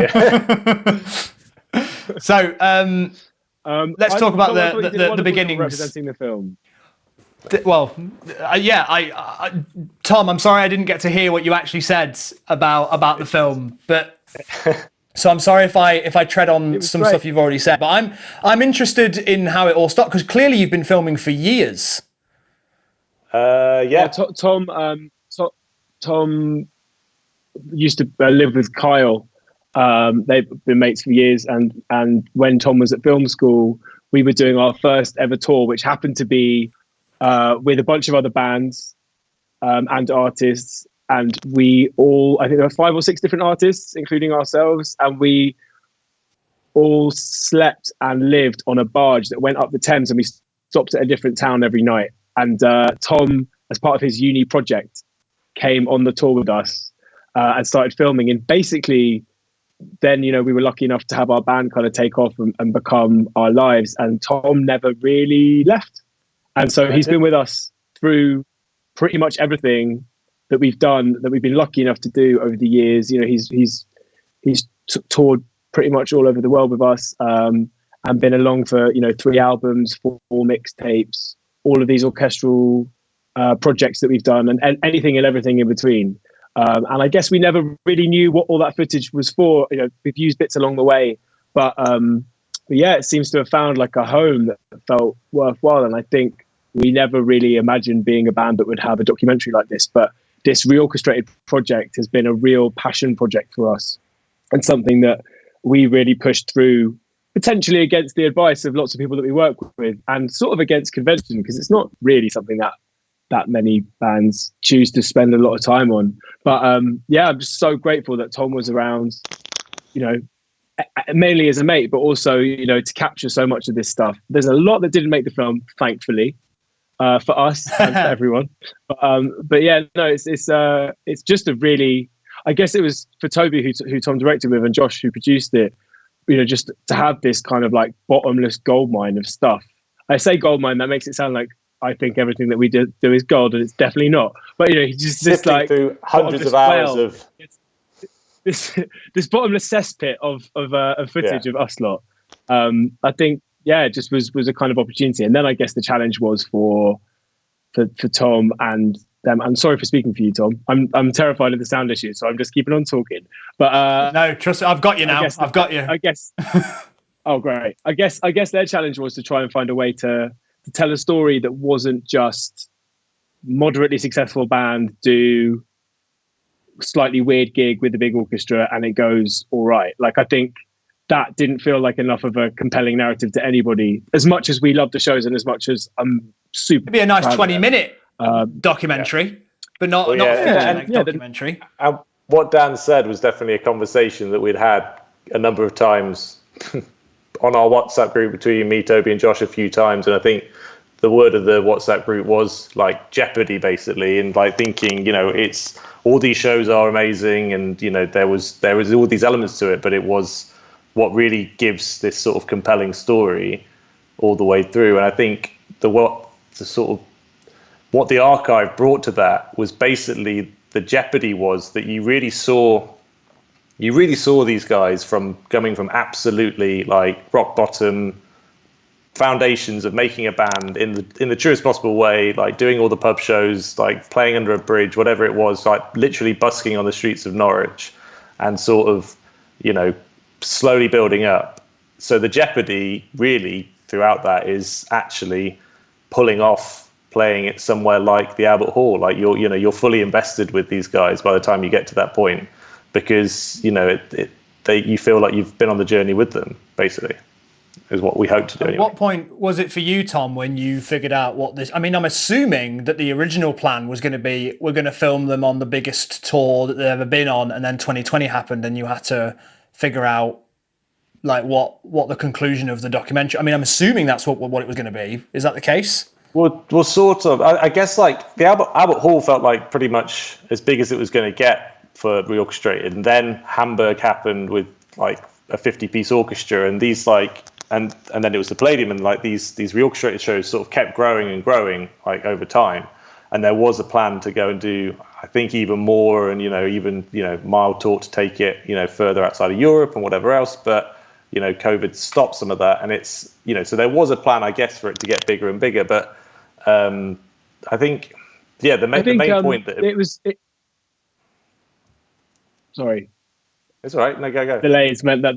yeah. So let's talk about the beginnings. Representing the film. Tom, I'm sorry I didn't get to hear what you actually said about the film, but so I'm sorry if I tread on some stuff you've already said. But I'm interested in how it all started because clearly you've been filming for years. Yeah. Tom used to live with Kyle. They've been mates for years, and when Tom was at film school, we were doing our first ever tour, which happened to be with a bunch of other bands and artists, and I think there were 5 or 6 different artists, including ourselves, and we all slept and lived on a barge that went up the Thames, and we stopped at a different town every night. And Tom, as part of his uni project, came on the tour with us and started filming. And basically, then, we were lucky enough to have our band kind of take off and become our lives. And Tom never really left. And so he's been with us through pretty much everything that we've done, that we've been lucky enough to do over the years. He's toured pretty much all over the world with us and been along for, 3 albums, 4 mixtapes, all of these orchestral projects that we've done, and anything and everything in between. And I guess we never really knew what all that footage was for. We've used bits along the way, but yeah, it seems to have found like a home that felt worthwhile. And I think we never really imagined being a band that would have a documentary like this, but this reorchestrated project has been a real passion project for us, and something that we really pushed through, potentially against the advice of lots of people that we work with, and sort of against convention, because it's not really something that many bands choose to spend a lot of time on. But yeah, I'm just so grateful that Tom was around, mainly as a mate, but also, to capture so much of this stuff. There's a lot that didn't make the film, thankfully, for us and for everyone. But yeah, no, it's just a really, I guess it was for Toby, who Tom directed with, and Josh, who produced it, just to have this kind of like bottomless goldmine of stuff. I say goldmine, that makes it sound like I think everything that we do is gold, and it's definitely not. But just like through hundreds of hours of this bottomless cesspit of footage of us lot. I think it just was a kind of opportunity, and then I guess the challenge was for Tom and them. I'm sorry for speaking for you, Tom. I'm terrified of the sound issue, so I'm just keeping on talking. But no, trust me, I've got you now. I've got you. I guess. Oh, great. I guess their challenge was to try and find a way to tell a story that wasn't just moderately successful band do slightly weird gig with a big orchestra and it goes all right. Like, I think that didn't feel like enough of a compelling narrative to anybody, as much as we love the shows and as much as I'm super. It'd be a nice 20-minute documentary, but not a feature-length documentary. And what Dan said was definitely a conversation that we'd had a number of times on our WhatsApp group between me, Toby, and Josh a few times, and I think the word of the WhatsApp group was like jeopardy, basically, and like thinking, it's all these shows are amazing, and there was all these elements to it, but it was what really gives this sort of compelling story all the way through. And I think what the archive brought to that was basically the jeopardy was that you really saw these guys coming from absolutely like rock bottom foundations of making a band in the truest possible way, like doing all the pub shows, like playing under a bridge, whatever it was, like literally busking on the streets of Norwich, and sort of, slowly building up. So the jeopardy really throughout that is actually pulling off playing it somewhere like the Albert Hall. Like you're fully invested with these guys by the time you get to that point, because you feel like you've been on the journey with them, basically. Is what we hope to do. At what point was it for you, Tom, when you figured out what this... I mean, I'm assuming that the original plan was going to be, we're going to film them on the biggest tour that they've ever been on, and then 2020 happened and you had to figure out like what the conclusion of the documentary... I mean, I'm assuming that's what it was going to be. Is that the case? Well, sort of. I guess like the Albert Hall felt like pretty much as big as it was going to get for Reorchestrated, and then Hamburg happened with like a 50-piece orchestra, and these like... And then it was the Palladium, and like these reorchestrated shows sort of kept growing and growing like over time. And there was a plan to go and do, I think, even more, and even Mild talk to take it further outside of Europe and whatever else. But COVID stopped some of that, and it's so there was a plan, I guess, for it to get bigger and bigger. But I think the main point that it was. Sorry. It's all right. No, go. Delays meant that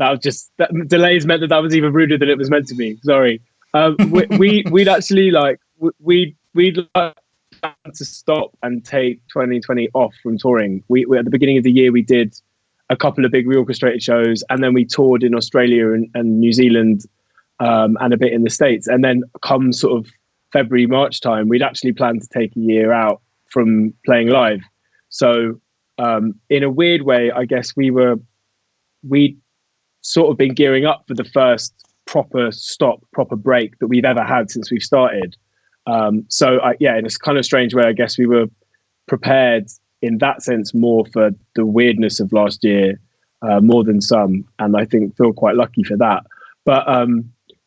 was even ruder than it was meant to be. Sorry. We'd actually we'd like to stop and take 2020 off from touring. We at the beginning of the year we did a couple of big reorchestrated shows, and then we toured in Australia and New Zealand, and a bit in the States. And then come sort of February, March time, we'd actually planned to take a year out from playing live. So in a weird way, I guess we'd sort of been gearing up for the first proper break that we've ever had since we've started. So in a kind of strange way, I guess we were prepared in that sense more for the weirdness of last year, more than some, and I think feel quite lucky for that. But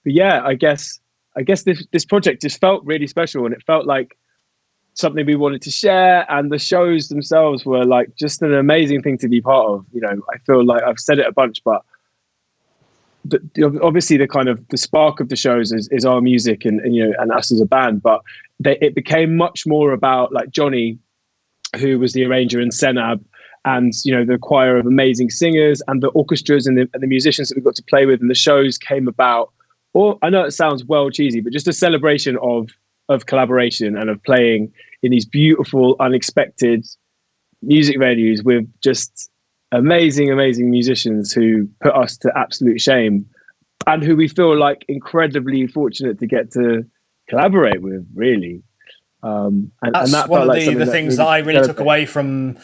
yeah, I guess this project just felt really special, and it felt like something we wanted to share, and the shows themselves were like just an amazing thing to be part of. I feel like I've said it a bunch, but obviously the kind of the spark of the shows is our music and us as a band, but it became much more about like Johnny, who was the arranger, and Senab, and the choir of amazing singers and the orchestras and the musicians that we got to play with, and the shows came about. Or I know it sounds well cheesy, but just a celebration of collaboration and of playing in these beautiful, unexpected music venues with just amazing musicians who put us to absolute shame, and who we feel like incredibly fortunate to get to collaborate with, really. That's that one of like the things that I really took away from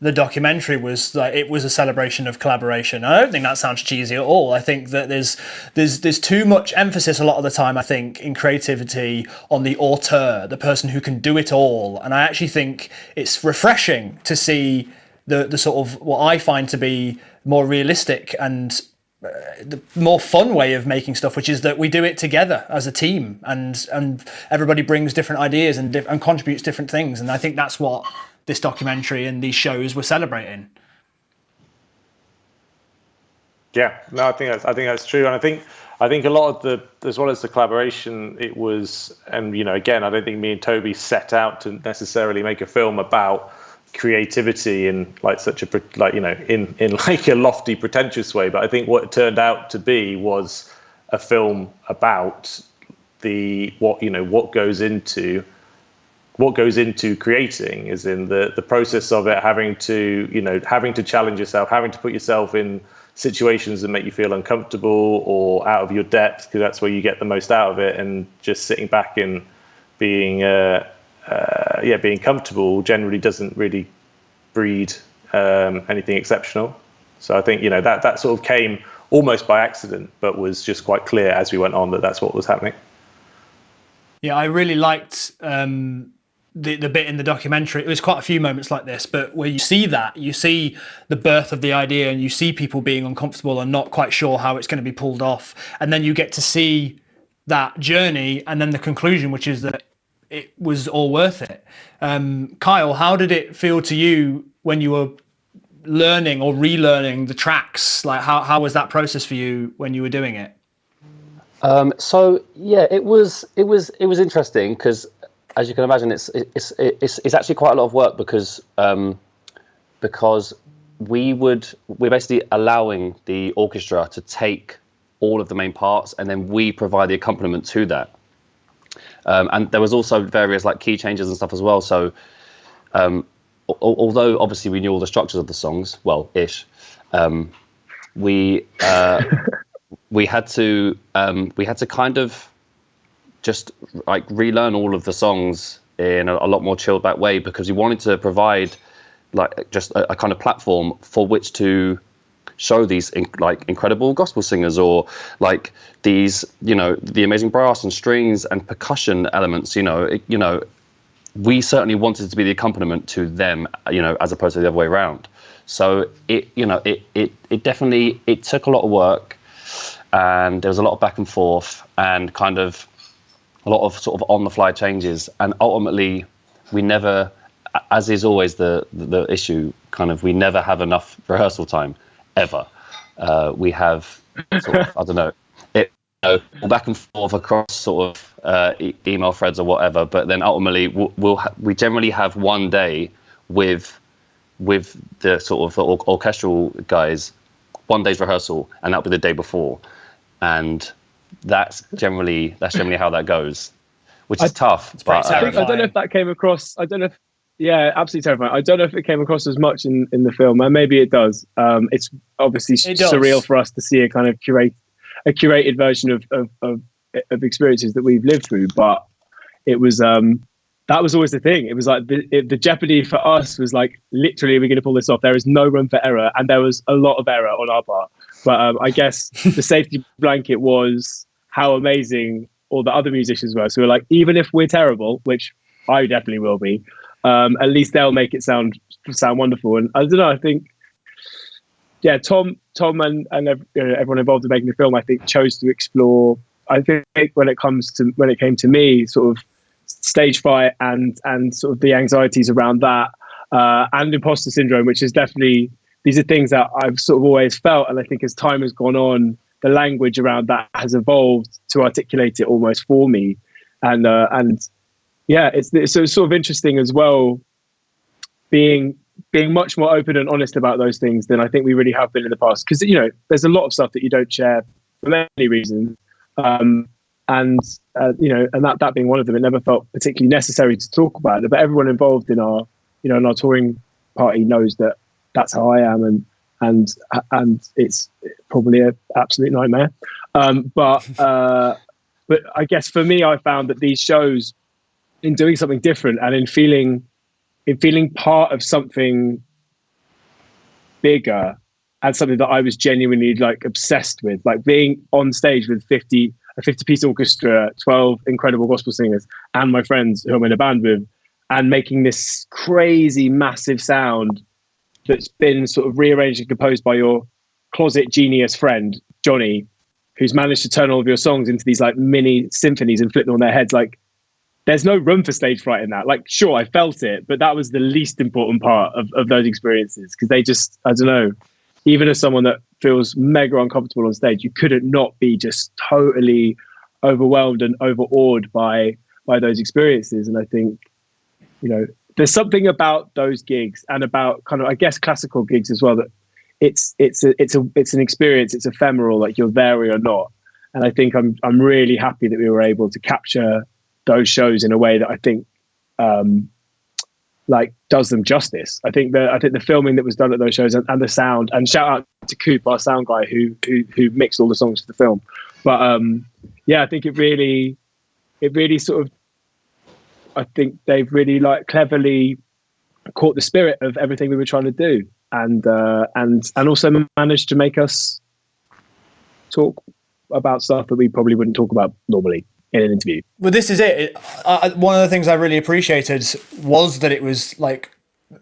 the documentary, was that it was a celebration of collaboration. I don't think that sounds cheesy at all. I think that there's too much emphasis a lot of the time, I think, in creativity on the auteur, the person who can do it all. And I actually think it's refreshing to see the sort of what I find to be more realistic and the more fun way of making stuff, which is that we do it together as a team, and everybody brings different ideas and contributes different things. And I think that's what this documentary and these shows were celebrating. Yeah, no, I think that's true, and I think a lot of the, as well as the collaboration, it was, and again, I don't think me and Toby set out to necessarily make a film about creativity in like such a in like a lofty, pretentious way, but I think what it turned out to be was a film about what goes into creating, is in the process of it, having to challenge yourself, having to put yourself in situations that make you feel uncomfortable or out of your depth, because that's where you get the most out of it. And just sitting back and being being comfortable generally doesn't really breed anything exceptional. So I think that sort of came almost by accident, but was just quite clear as we went on that that's what was happening. Yeah, I really liked the bit in the documentary. It was quite a few moments like this, but where you see the birth of the idea, and you see people being uncomfortable and not quite sure how it's going to be pulled off, and then you get to see that journey and then the conclusion, which is that it was all worth it. Kyle, how did it feel to you when you were learning or relearning the tracks? Like how was that process for you when you were doing it? So yeah, it was interesting because, as you can imagine, it's actually quite a lot of work because we're basically allowing the orchestra to take all of the main parts, and then we provide the accompaniment to that. And there was also various like key changes and stuff as well. So although obviously we knew all the structures of the songs, well-ish, we had to kind of just like relearn all of the songs in a lot more chilled back way, because we wanted to provide like just a kind of platform for which to show these incredible gospel singers, or like these the amazing brass and strings and percussion elements. We certainly wanted to be the accompaniment to them, as opposed to the other way around. So it definitely took a lot of work, and there was a lot of back and forth and kind of a lot of sort of on the fly changes, and ultimately we never, as is always the issue, kind of we never have enough rehearsal time ever. We have sort of, I don't know, back and forth across sort of email threads or whatever, but then ultimately we generally have one day with the sort of orchestral guys, one day's rehearsal, and that'll be the day before, and that's generally how that goes, which is tough. But I don't know if that came across. I don't know if, yeah, absolutely terrifying. I don't know if it came across as much in the film, and maybe it does. It's obviously surreal for us to see a kind of curated version of experiences that we've lived through, but it was that was always the thing. It was like the jeopardy for us was like, literally, we're going to pull this off. There is no room for error, and there was a lot of error on our part. But I guess the safety blanket was how amazing all the other musicians were. So we're like, even if we're terrible, which I definitely will be, at least they'll make it sound wonderful. And I don't know, I think, yeah, Tom and everyone involved in making the film, I think, chose to explore. I think when it came to me, sort of stage fright and sort of the anxieties around that, and imposter syndrome, which is definitely, these are things that I've sort of always felt, and I think as time has gone on, the language around that has evolved to articulate it almost for me, and yeah, it's sort of interesting as well, being much more open and honest about those things than I think we really have been in the past, because there's a lot of stuff that you don't share for many reasons, and that being one of them. It never felt particularly necessary to talk about it, but everyone involved in our in our touring party knows that that's how I am, and it's probably an absolute nightmare. But I guess for me, I found that these shows, in doing something different and in feeling part of something bigger and something that I was genuinely like obsessed with, like being on stage with a 50-piece orchestra, 12 incredible gospel singers, and my friends who I'm in a band with, and making this crazy massive sound that's been sort of rearranged and composed by your closet genius friend Johnny, who's managed to turn all of your songs into these like mini symphonies and flip them on their heads. Like, there's no room for stage fright in that. Like, sure, I felt it, but that was the least important part of those experiences, because they just, I don't know, even as someone that feels mega uncomfortable on stage, you couldn't not be just totally overwhelmed and overawed by those experiences. And I think, you know, there's something about those gigs and about kind of, I guess, classical gigs as well, that it's an experience. It's ephemeral, like you're there or you're not. And I think I'm really happy that we were able to capture those shows in a way that I think like does them justice. I think the filming that was done at those shows and the sound, and shout out to Coop, our sound guy, who mixed all the songs for the film. But yeah, I think it really sort of, I think they've really like cleverly caught the spirit of everything we were trying to do, and also managed to make us talk about stuff that we probably wouldn't talk about normally in an interview. Well, this is it. One of the things I really appreciated was that it was like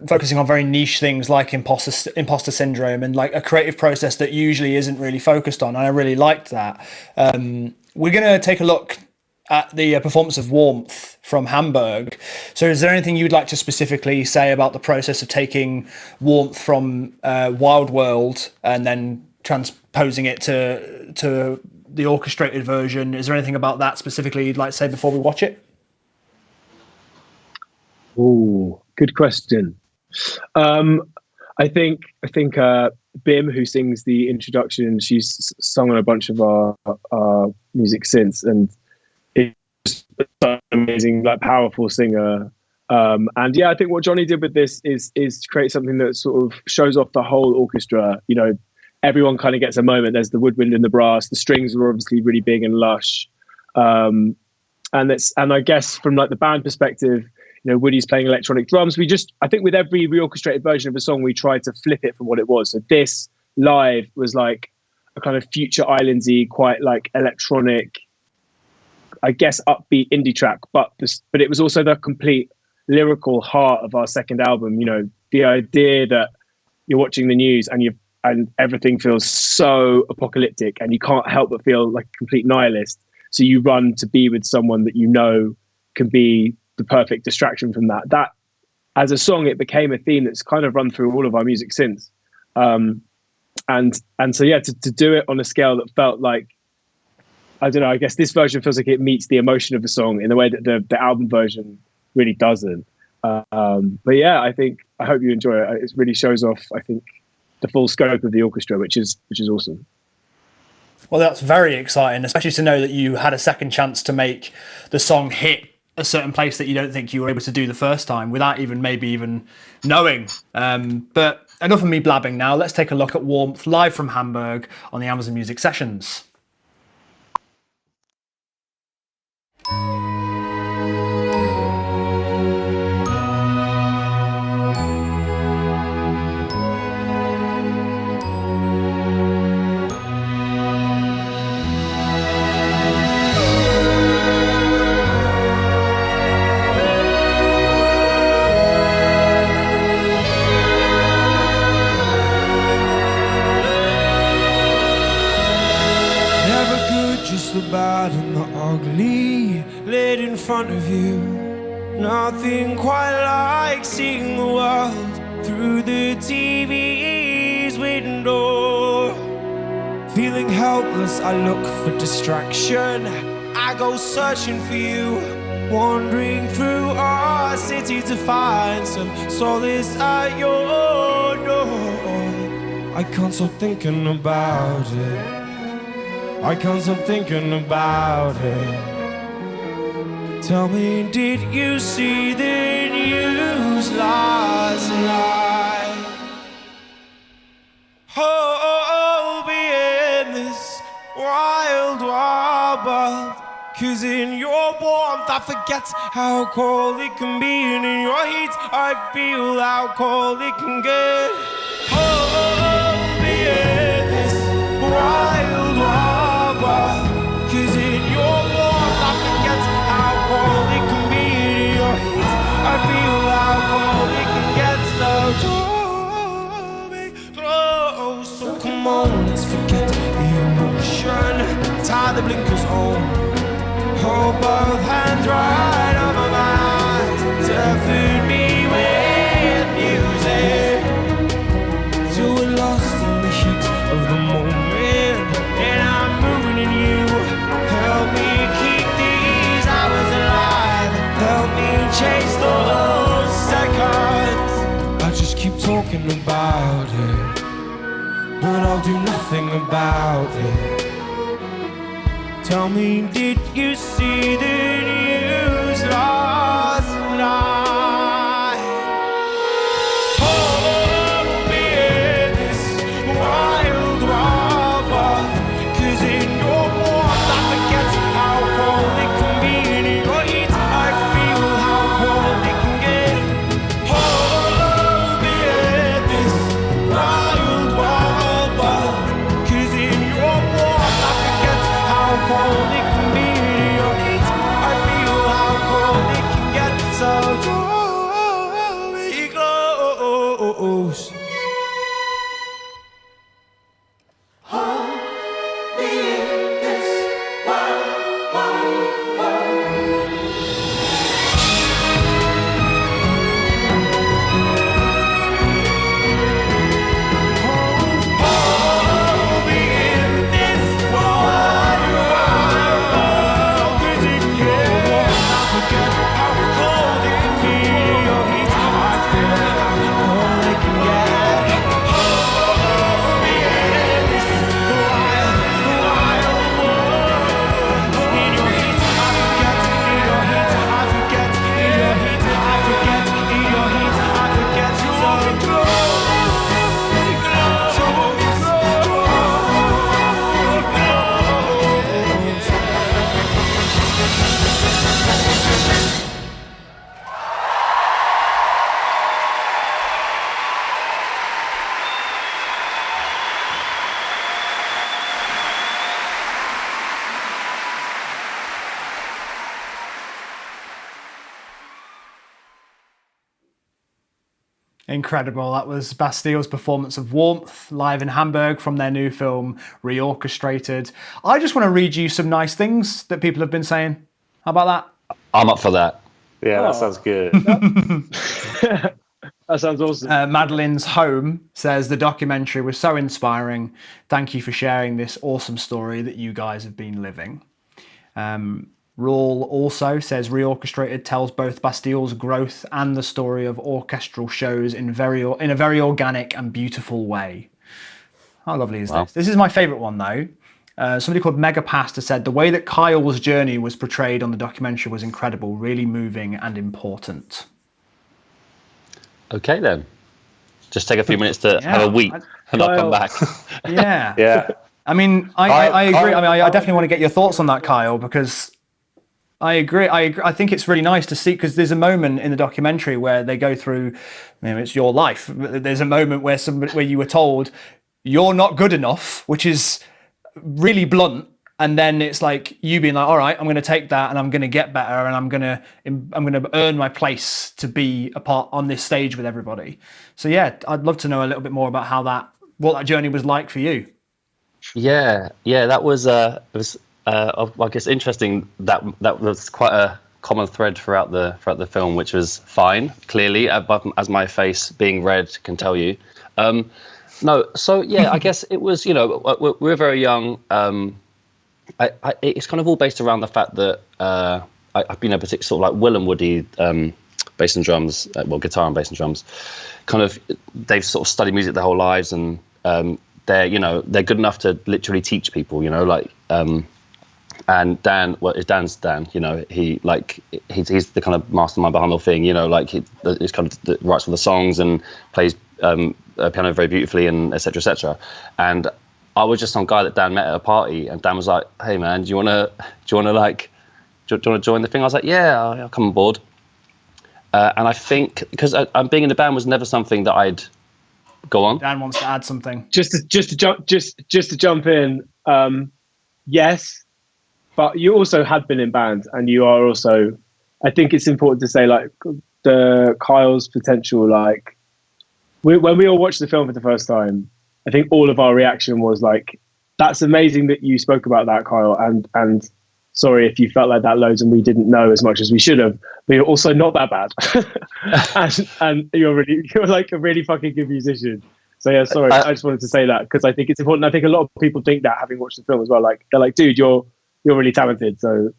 focusing on very niche things like imposter syndrome and like a creative process that usually isn't really focused on. And I really liked that. We're going to take a look at the performance of Warmth from Hamburg. So is there anything you'd like to specifically say about the process of taking Warmth from Wild World and then transposing it to the orchestrated version? Is there anything about that specifically you'd like to say before we watch it? Oh, good question. I think Bim, who sings the introduction, she's sung on a bunch of our music since, and it's an amazing, like, powerful singer. And yeah, I think what Johnny did with this is to create something that sort of shows off the whole orchestra. You know, everyone kind of gets a moment. There's the woodwind and the brass. The strings were obviously really big and lush. And I guess from like the band perspective, you know, Woody's playing electronic drums. I think with every reorchestrated version of a song, we tried to flip it from what it was. So this live was like a kind of Future Islandsy, quite like electronic, I guess, upbeat indie track. But it was also the complete lyrical heart of our second album. You know, the idea that you're watching the news and everything feels so apocalyptic and you can't help but feel like a complete nihilist. So you run to be with someone that you know can be the perfect distraction from that. That, as a song, it became a theme that's kind of run through all of our music since. And so, yeah, to do it on a scale that felt like, I don't know, I guess this version feels like it meets the emotion of the song in the way that the album version really doesn't. But yeah, I hope you enjoy it. It really shows off, I think, the full scope of the orchestra, which is awesome. Well, that's very exciting, especially to know that you had a second chance to make the song hit a certain place that you don't think you were able to do the first time without maybe even knowing. But enough of me blabbing now. Let's take a look at Warmth live from Hamburg on the Amazon Music Sessions. The bad and the ugly laid in front of you. Nothing quite like seeing the world through the TV's window. Feeling helpless, I look for distraction. I go searching for you, wandering through our city to find some solace at your door. I can't stop thinking about it. I can't stop thinking about it. Tell me, did you see the news last night? Oh, be in this wild, wild world. 'Cause in your warmth I forget how cold it can be, and in your heat I feel how cold it can get. Oh, be in this wild, wild. 'Cause in your warmth I forget how cold it can be. In your heat I feel how cold it can get. So draw me close. So come on, let's forget the emotion. Tie the blinkers on. Hold both hands right over my eyes to feed me with music. Till we're lost in the heat of the morning. thinking about it, but I'll do nothing about it. Tell me, did you see the news last night? Hold me in this wild, wild world, 'cause in your warmth I forget how cold it can be. In your heat I feel how cold it can get. Hold me in this wild, wild world, 'cause in your warmth I forget how cold it can be. In your heat I feel how cold it can get. So draw me close. Hold me in this wild, wild world. Hold me in this wild, wild world. 'Cause in your warmth I forget how cold it can be. In your heat I feel how cold it can get. Hold me in this wild, wild world. In your heat I forget. In your heat I forget. In your heat I forget. In your heat I forget. So close. Incredible. That was Bastille's performance of Warmth live in Hamburg from their new film Reorchestrated. I just want to read you some nice things that people have been saying. How about that? I'm up for that. Yeah, Oh. that sounds good. That sounds awesome. Madeline's Home says the documentary was so inspiring. Thank you for sharing this awesome story that you guys have been living. Rawl also says Reorchestrated tells both Bastille's growth and the story of orchestral shows in a very organic and beautiful way. How lovely is this? This is my favourite one though. Somebody called Megapasta said the way that Kyle's journey was portrayed on the documentary was incredible, really moving and important. Okay then. Just take a few minutes to have a weep and I'll come back. Yeah. Yeah. I mean, I agree. I mean, I definitely want to get your thoughts on that, Kyle, because I agree. I think it's really nice to see, because there's a moment in the documentary where they go through, it's your life. There's a moment where you were told you're not good enough, which is really blunt. And then it's like you being like, all right, I'm going to take that and I'm going to get better and I'm going to earn my place to be a part on this stage with everybody. So yeah, I'd love to know a little bit more about what that journey was like for you. Yeah, that was I guess interesting. That was quite a common thread throughout the film, which was fine. Clearly, as my face being red can tell you. So yeah, I guess it was. We're very young. It's kind of all based around the fact that I've been a particular sort of like Will and Woody, bass and drums, guitar and bass and drums. Kind of, they've sort of studied music their whole lives, and they're good enough to literally teach people. And Dan, Dan's Dan. He's the kind of mastermind behind the whole thing. He's kind of writes all the songs and plays piano very beautifully, and etc. etc. And I was just some guy that Dan met at a party, and Dan was like, "Hey man, do you wanna join the thing?" I was like, "Yeah, I'll come on board." And I think because being in the band was never something that I'd go on. Dan wants to add something. Just to jump in. Yes, but you also had been in bands, and you are also. I think it's important to say like the Kyle's potential. Like when we all watched the film for the first time, I think all of our reaction was like, "That's amazing that you spoke about that, Kyle." And sorry if you felt like that loads and we didn't know as much as we should have. But you're also not that bad, and you're like a really fucking good musician. So yeah, sorry, I just wanted to say that because I think it's important. I think a lot of people think that having watched the film as well. Like they're like, "Dude, you're really talented." So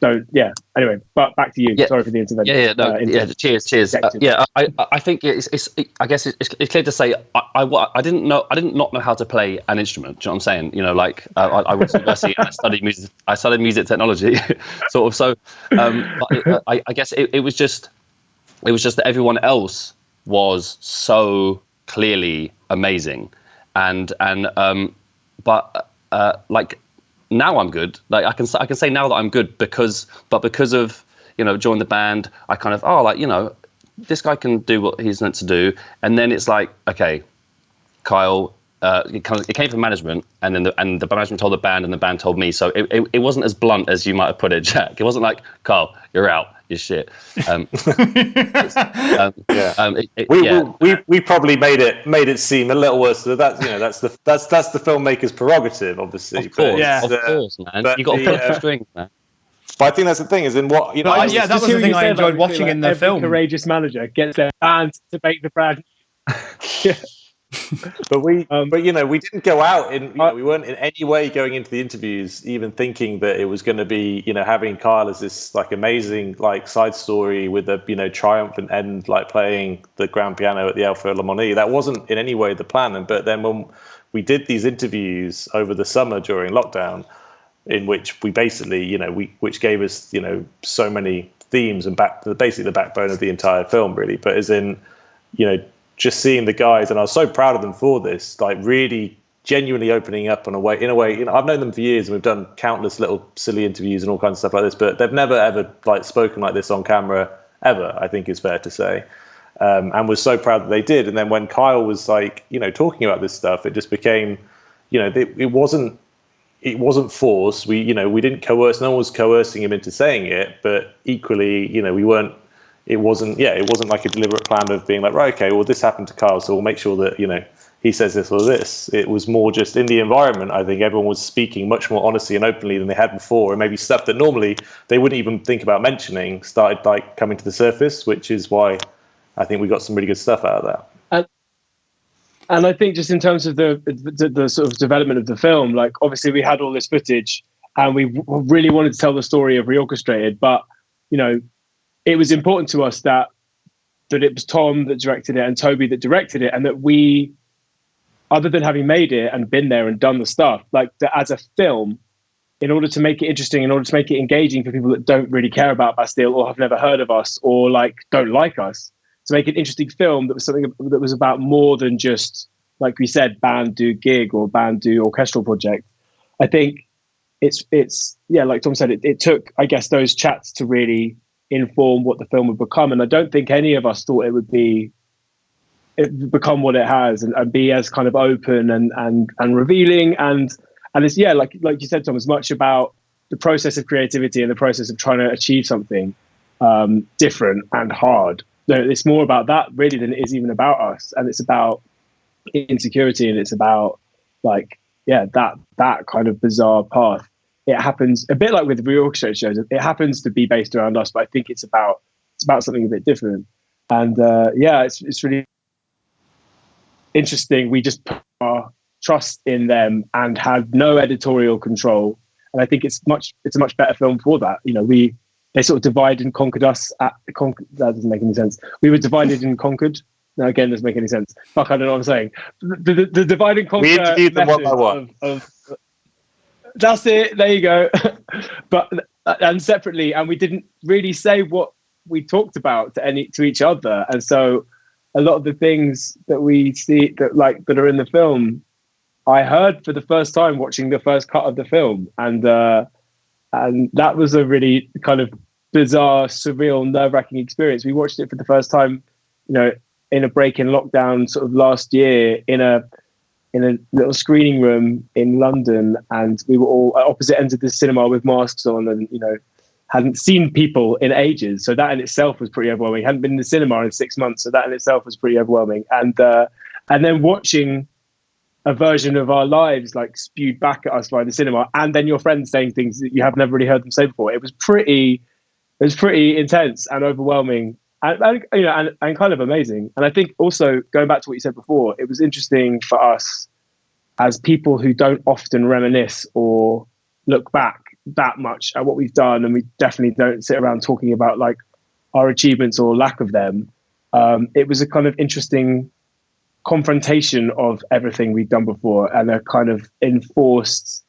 don't. Yeah. Anyway, but back to you. Yeah. Sorry for the intervention. Cheers. I think it's I guess it's clear to say I didn't not know how to play an instrument. Do you know what I'm saying? You know, like I went to university and I studied music technology, sort of. So but I guess it was just that everyone else was so clearly amazing, and but like. Now I'm good. Like I can say now that I'm good because of join the band. I kind of this guy can do what he's meant to do, and then it's like okay, Kyle. It came from management, and then the management told the band, and the band told me. So it wasn't as blunt as you might have put it, Jack. It wasn't like Kyle, you're out, you're shit. We probably made it seem a little worse. So that's the filmmaker's prerogative, obviously. Of course, man. You got to pull the strings, man. But I think that's the thing is in what that was the thing I enjoyed watching in the film. Courageous manager gets their band to make the brand. Yeah. But we didn't go out we weren't in any way going into the interviews even thinking that it was going to be having Kyle as this like amazing like side story with a triumphant end, like playing the grand piano at the El Philharmonie. That wasn't in any way the plan. But then when we did these interviews over the summer during lockdown, in which we basically which gave us so many themes and basically the backbone of the entire film really, but as in just seeing the guys, and I was so proud of them for this, like really genuinely opening up in a way, I've known them for years and we've done countless little silly interviews and all kinds of stuff like this, but they've never ever like spoken like this on camera ever, I think is fair to say. And was so proud that they did. And then when Kyle was like, talking about this stuff, it just became, it wasn't forced. We didn't coerce, no one was coercing him into saying it, but equally, it wasn't like a deliberate plan of being like, right, okay, well, this happened to Kyle, so we'll make sure that, he says this or this. It was more just in the environment. I think everyone was speaking much more honestly and openly than they had before. And maybe stuff that normally they wouldn't even think about mentioning started like coming to the surface, which is why I think we got some really good stuff out of that. And I think just in terms of the sort of development of the film, like obviously we had all this footage and we really wanted to tell the story of Reorchestrated, but, it was important to us that it was Tom that directed it and Toby that directed it, and that we, other than having made it and been there and done the stuff, like that as a film, in order to make it interesting, in order to make it engaging for people that don't really care about Bastille or have never heard of us or like don't like us, to make an interesting film that was something that was about more than just, like we said, band do gig or band do orchestral project. I think it's like Tom said, it took, I guess, those chats to really inform what the film would become, and I don't think any of us thought it would become what it has and be as kind of open and revealing and it's like you said, Tom, as much about the process of creativity and the process of trying to achieve something different and hard. No, it's more about that really than it is even about us, and it's about insecurity and it's about like that kind of bizarre path. It happens a bit like with reorchestrated shows. It happens to be based around us, but I think it's about something a bit different. And it's really interesting. We just put our trust in them and had no editorial control. And I think it's a much better film for that. They sort of divided and conquered us. That doesn't make any sense. We were divided and conquered. No, again, doesn't make any sense. Fuck, I don't know what I'm saying. The divide and conquer. We interviewed them one by one. That's it. There you go. And separately, and we didn't really say what we talked about to each other. And so, a lot of the things that we see that are in the film, I heard for the first time watching the first cut of the film, and that was a really kind of bizarre, surreal, nerve-wracking experience. We watched it for the first time, in a break in lockdown, sort of last year, in a little screening room in London, and we were all at opposite ends of the cinema with masks on, and hadn't seen people in ages. So that in itself was pretty overwhelming. Hadn't been in the cinema in 6 months, so that in itself was pretty overwhelming. And then watching a version of our lives like spewed back at us via the cinema, and then your friends saying things that you have never really heard them say before. It was pretty intense and overwhelming. And kind of amazing. And I think also going back to what you said before, it was interesting for us as people who don't often reminisce or look back that much at what we've done, and we definitely don't sit around talking about like our achievements or lack of them. It was a kind of interesting confrontation of everything we'd done before, and a kind of enforced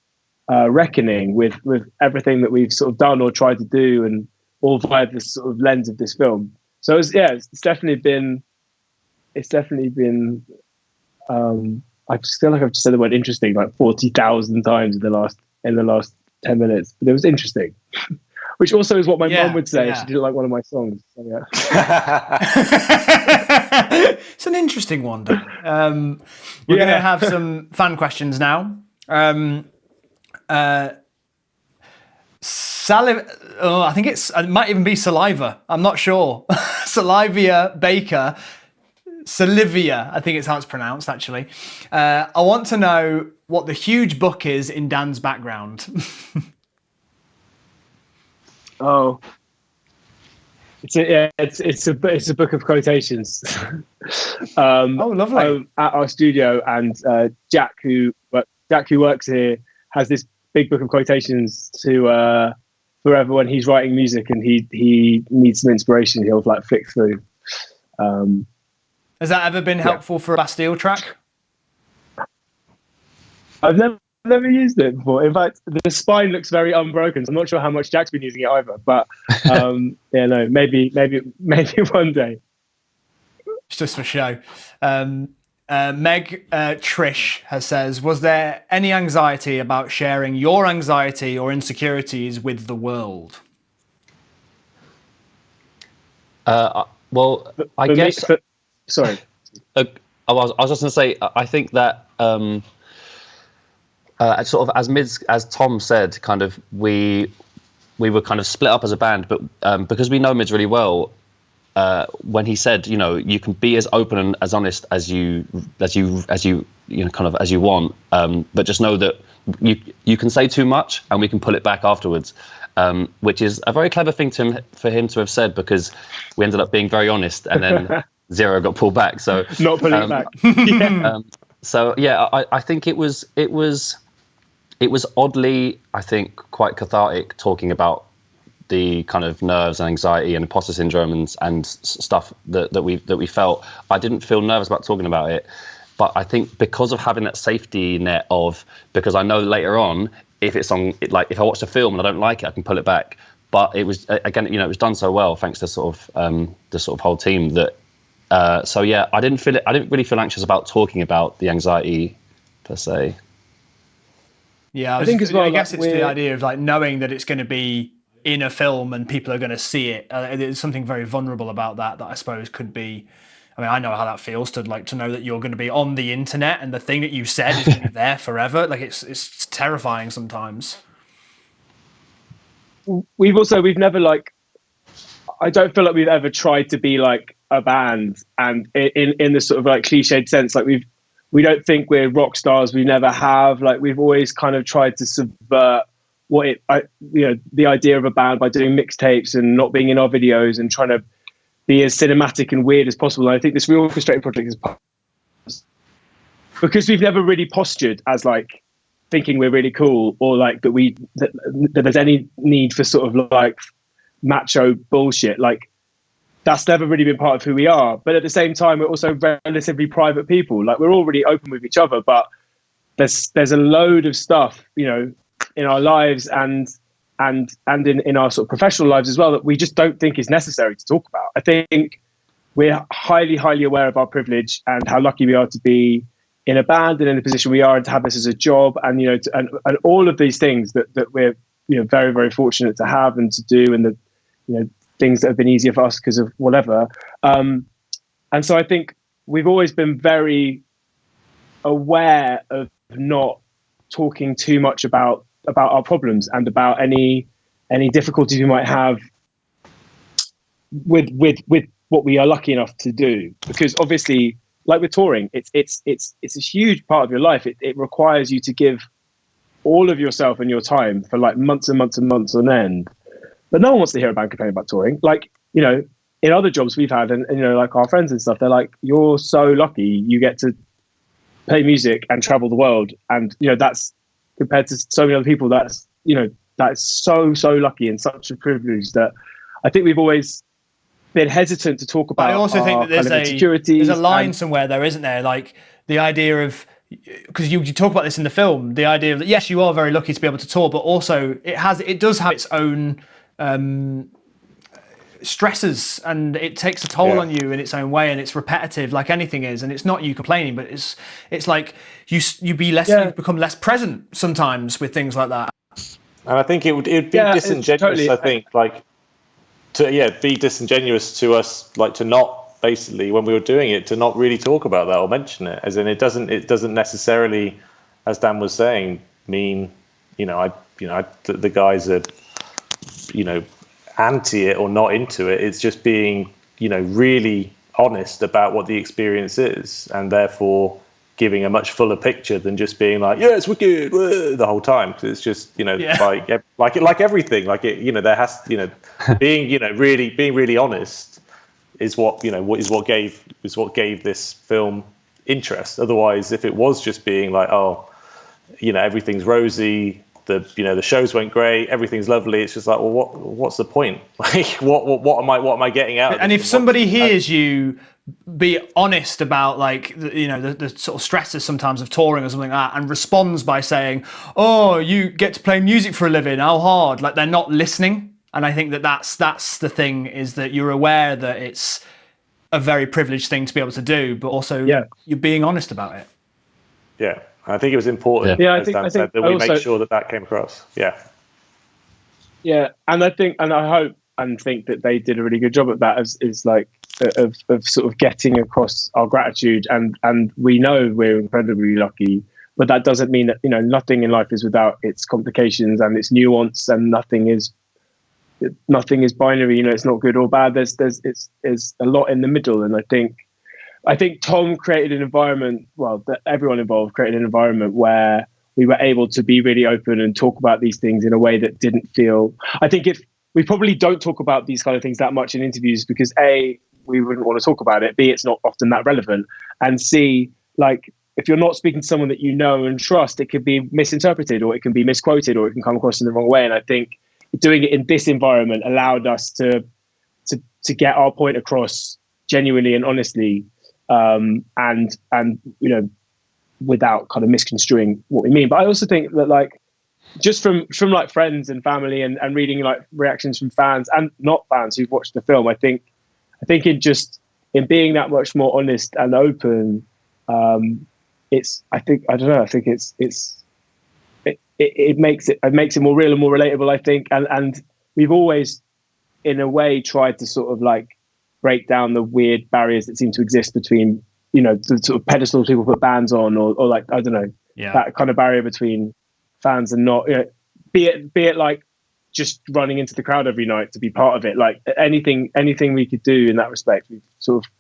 reckoning with everything that we've sort of done or tried to do, and all via this sort of lens of this film. So it's definitely been. I feel like I've just said the word interesting like 40,000 times in the last 10 minutes, but it was interesting. Which also is what my mum would say if she didn't like one of my songs. So, yeah. It's an interesting one, Dan. We're going to have some fan questions now. I think it might even be Saliva. I'm not sure. Salivia Baker. Salivia, I think it's how it's pronounced, actually. I want to know what the huge book is in Dan's background. Oh, it's a book of quotations. Oh, lovely! I'm at our studio, and Jack, who works here, has this big book of quotations to forever when he's writing music, and he needs some inspiration. He'll like flick through. Has that ever been helpful for a Bastille track? I've never used it before. In fact, the spine looks very unbroken, so I'm not sure how much Jack's been using it either. But maybe one day. It's just for show. Meg Trish says, was there any anxiety about sharing your anxiety or insecurities with the world? Well, I guess. Sorry. I was just going to say, I think that sort of as Tom said, kind of we were kind of split up as a band, but because we know Mids really well, when he said, you can be as open and as honest as you kind of as you want, but just know that you can say too much and we can pull it back afterwards, which is a very clever thing for him to have said, because we ended up being very honest, and then Zero got pulled back. So not pulling it back. I think it was oddly, I think, quite cathartic talking about the kind of nerves and anxiety and imposter syndrome and stuff that we felt. I didn't feel nervous about talking about it, but I think because of having that safety net because I know later on, if it's on, if I watch the film and I don't like it, I can pull it back. But it was, again, it was done so well thanks to the sort of whole team that. I didn't really feel anxious about talking about the anxiety per se. Yeah, I think as well. I guess it's the idea of like knowing that it's going to be in a film and people are going to see it. There's something very vulnerable about that I suppose could be. I mean, I know how that feels to know that you're going to be on the internet and the thing that you said is going to be there forever. Like it's terrifying sometimes. We've never I don't feel like we've ever tried to be like a band, and in the sort of like cliched sense, like we don't think we're rock stars. We never have. Like we've always kind of tried to subvert the idea of a band by doing mixtapes and not being in our videos and trying to be as cinematic and weird as possible. And I think this reorchestrated project is because we've never really postured as like thinking we're really cool, or like that there's any need for sort of like macho bullshit. Like that's never really been part of who we are. But at the same time, we're also relatively private people. Like we're all really open with each other, but there's a load of stuff, in our lives and in our sort of professional lives as well that we just don't think is necessary to talk about. I think we're highly, highly aware of our privilege and how lucky we are to be in a band and in the position we are, and to have this as a job, and and all of these things that we're very, very fortunate to have and to do, and the things that have been easier for us because of whatever. And so I think we've always been very aware of not talking too much about our problems and about any difficulties we might have with what we are lucky enough to do, because obviously, like with touring, it's a huge part of your life. It requires you to give all of yourself and your time for like months and months and months on end. But no one wants to hear a band complain about touring. Like, in other jobs we've had, and like our friends and stuff, they're like, you're so lucky you get to play music and travel the world. And, that's compared to so many other people, that's, that's so lucky and such a privilege that I think we've always been hesitant to talk about. I also think that there's a line somewhere there, isn't there? Like the idea of, because you talk about this in the film, the idea of that, yes, you are very lucky to be able to tour, but also it does have its own stresses, and it takes a toll on you in its own way, and it's repetitive like anything is, and it's not you complaining, but it's like you become less present sometimes with things like that. And I think it would be disingenuous. Totally. I think be disingenuous to us, like to not basically when we were doing it to not really talk about that or mention it. As in, it doesn't necessarily, as Dan was saying, mean the guys are anti it or not into it. It's just being really honest about what the experience is, and therefore giving a much fuller picture than just being like, yeah, it's wicked the whole time. Because it's just like everything, like it, there has being really honest is what gave this film interest. Otherwise, if it was just being like, oh, everything's rosy, the shows went great, everything's lovely, it's just like, well, what's the point? Like, what am I getting out of it? And if somebody hears you be honest about like the sort of stresses sometimes of touring or something like that, and responds by saying, oh, you get to play music for a living, how hard, like they're not listening. And I think that's the thing, is that you're aware that it's a very privileged thing to be able to do, but also you're being honest about it. Yeah, I think it was important, as Dan said, that we make sure that came across. Yeah, and I hope and think that they did a really good job at that, is like of sort of getting across our gratitude, and we know we're incredibly lucky, but that doesn't mean that nothing in life is without its complications and its nuance, and nothing is binary. It's not good or bad. There's a lot in the middle, and I think Tom created an environment, that everyone involved created an environment where we were able to be really open and talk about these things in a way that didn't feel. I think if we probably don't talk about these kind of things that much in interviews, because A, we wouldn't want to talk about it, B, it's not often that relevant, and C, like if you're not speaking to someone that you know and trust, it could be misinterpreted, or it can be misquoted, or it can come across in the wrong way. And I think doing it in this environment allowed us to get our point across genuinely and honestly, and without kind of misconstruing what we mean. But I also think that, like, just from like friends and family and reading like reactions from fans and not fans who've watched the film, I think in being that much more honest and open, it makes it more real and more relatable, I think. And we've always, in a way, tried to sort of like break down the weird barriers that seem to exist between, the sort of pedestals people put bands on, or like, I don't know, that kind of barrier between fans and not, be it like just running into the crowd every night to be part of it. Like anything we could do in that respect, we've sort of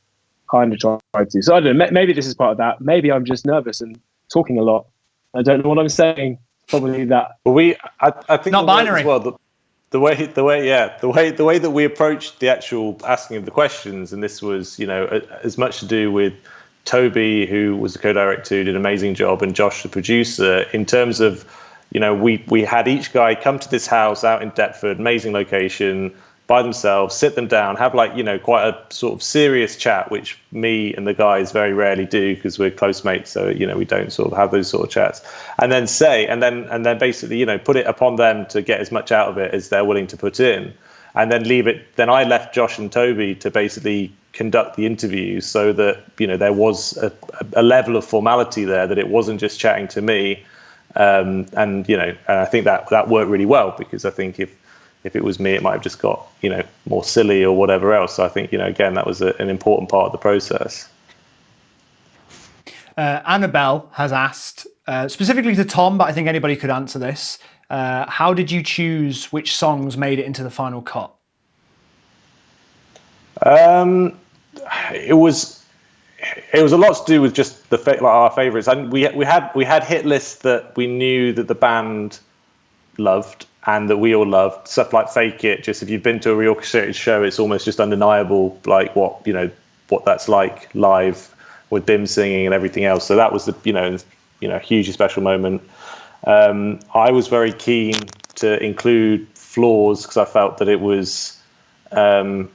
kind of tried to. So I don't know, maybe this is part of that. Maybe I'm just nervous and talking a lot. I don't know what I'm saying. Probably that. Well, I think not binary. Well, the way that we approached the actual asking of the questions, and this was, as much to do with Toby, who was the co-director, who did an amazing job, and Josh, the producer, in terms of, we had each guy come to this house out in Deptford, amazing location, by themselves, sit them down, have like, quite a sort of serious chat, which me and the guys very rarely do because we're close mates. So, we don't sort of have those sort of chats, and then basically, put it upon them to get as much out of it as they're willing to put in, and then leave it. Then I left Josh and Toby to basically conduct the interviews, so that, there was a level of formality there, that it wasn't just chatting to me. And I think that worked really well, because I think if it was me, it might have just got, more silly or whatever else. So I think, again, that was an important part of the process. Annabelle has asked, specifically to Tom, but I think anybody could answer this. How did you choose which songs made it into the final cut? It was a lot to do with just our favourites. And we had hit lists that we knew that the band loved and that we all loved. Stuff like Fake It. Just if you've been to a reorchestrated show, it's almost just undeniable, like what that's like live with Bim singing and everything else. So that was the hugely special moment. I was very keen to include Flaws because I felt that it was an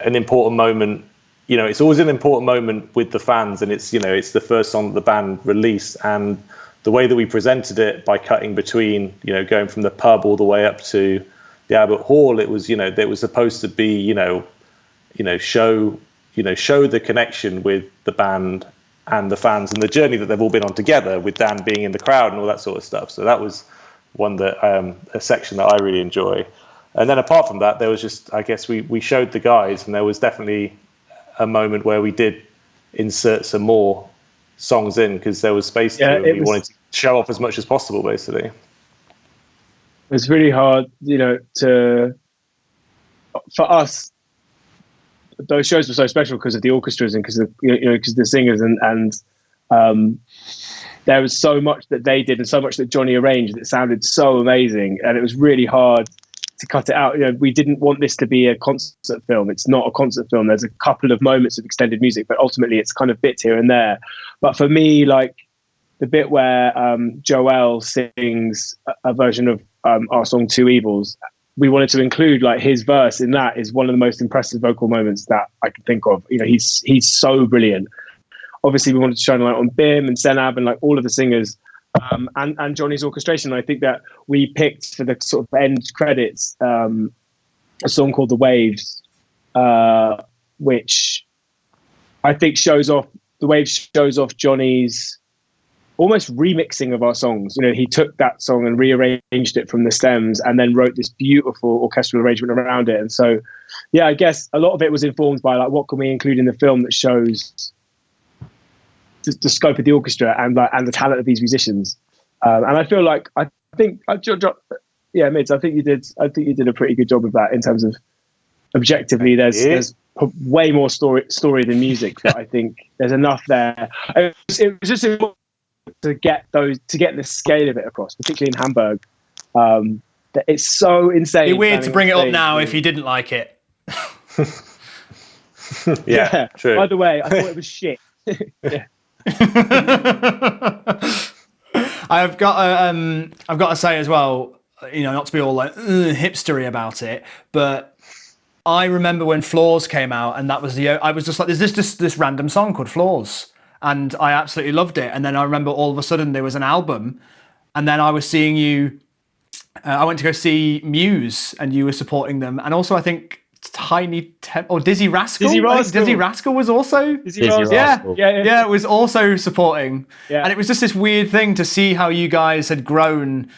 important moment. It's always an important moment with the fans, and it's the first song that the band released, and the way that we presented it by cutting between, going from the pub all the way up to the Albert Hall, it was, it was supposed to be, show the connection with the band and the fans and the journey that they've all been on together, with Dan being in the crowd and all that sort of stuff. So that was one that a section that I really enjoy. And then apart from that, there was just, I guess we showed the guys, and there was definitely a moment where we did insert some more songs in because there was space to, and we wanted to show off as much as possible, basically. It was really hard, for us. Those shows were so special because of the orchestras and because of because the singers and there was so much that they did and so much that Johnny arranged that sounded so amazing, and it was really hard to cut it out. We didn't want this to be a concert film. It's not a concert film. There's a couple of moments of extended music, but ultimately it's kind of bits here and there. But for me, like the bit where Joel sings a version of our song Two Evils, we wanted to include like his verse in that. Is one of the most impressive vocal moments that I can think of. He's so brilliant. Obviously we wanted to shine a light on Bim and Senab and like all of the singers, and Johnny's orchestration. I think that we picked for the sort of end credits a song called The Waves, which I think shows off Johnny's almost remixing of our songs. He took that song and rearranged it from the stems and then wrote this beautiful orchestral arrangement around it. And so, yeah, I guess a lot of it was informed by like, what can we include in the film that shows the scope of the orchestra and the talent of these musicians. And I feel like, Mids, I think you did a pretty good job of that in terms of objectively. There's way more story than music, but I think there's enough there. It was just to get the scale of it across, particularly in Hamburg. That it's so insane. It'd be weird to bring it up now if you didn't like it. Yeah, true. By the way, I thought it was shit. Yeah. I've got to say as well, not to be all like hipstery about it, but I remember when Flaws came out, and that was I was just like, there's this random song called Flaws, and I absolutely loved it. And then I remember all of a sudden there was an album, and then I was seeing you. I went to go see Muse, and you were supporting them, and also I think Dizzy Rascal. Dizzy Rascal was also. Yeah, it was also supporting. Yeah. And it was just this weird thing to see how you guys had grown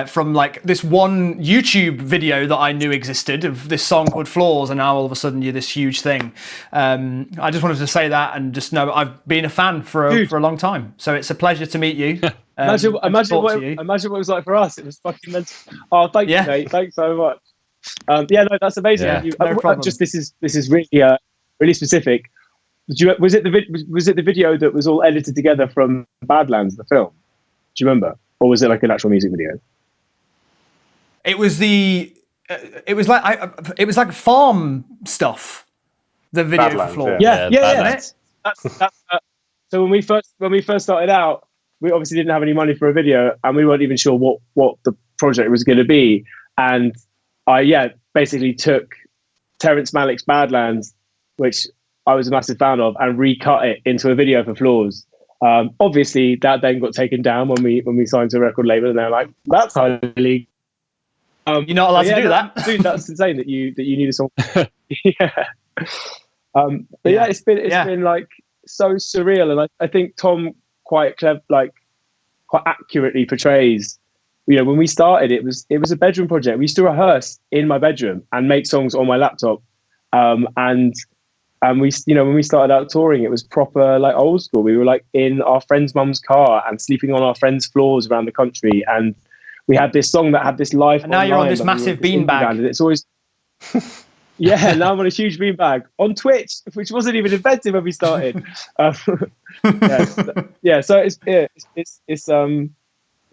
from like this one YouTube video that I knew existed of this song called Flaws, and now all of a sudden you're this huge thing. I just wanted to say that and just know I've been a fan for a long time. So it's a pleasure to meet you. Imagine what it was like for us. It was fucking mental. Oh, thank you, mate. Thanks so much. That's amazing. Yeah, no problem. Just this is really really specific. Was it the video that was all edited together from Badlands, the film? Do you remember, or was it like an actual music video? It was it was like farm stuff. The video Badlands, for Floor. Yeah. So when we first started out, we obviously didn't have any money for a video, and we weren't even sure what the project was going to be. And I basically took Terrence Malick's Badlands, which I was a massive fan of, and recut it into a video for Flaws. Obviously, that then got taken down when we signed to a record label, and they're like, "That's highly." You're not allowed to do that, dude. That's insane that you need a song. Yeah. It's been like so surreal, and I think Tom quite clever, like quite accurately portrays. When we started, it was a bedroom project. We used to rehearse in my bedroom and make songs on my laptop, and we, when we started out touring, it was proper like old school. We were like in our friend's mum's car and sleeping on our friends' floors around the country, and we had this song that had this live. And now you're on this massive beanbag. And it's always. Yeah, now I'm on a huge beanbag on Twitch, which wasn't even invented when we started. So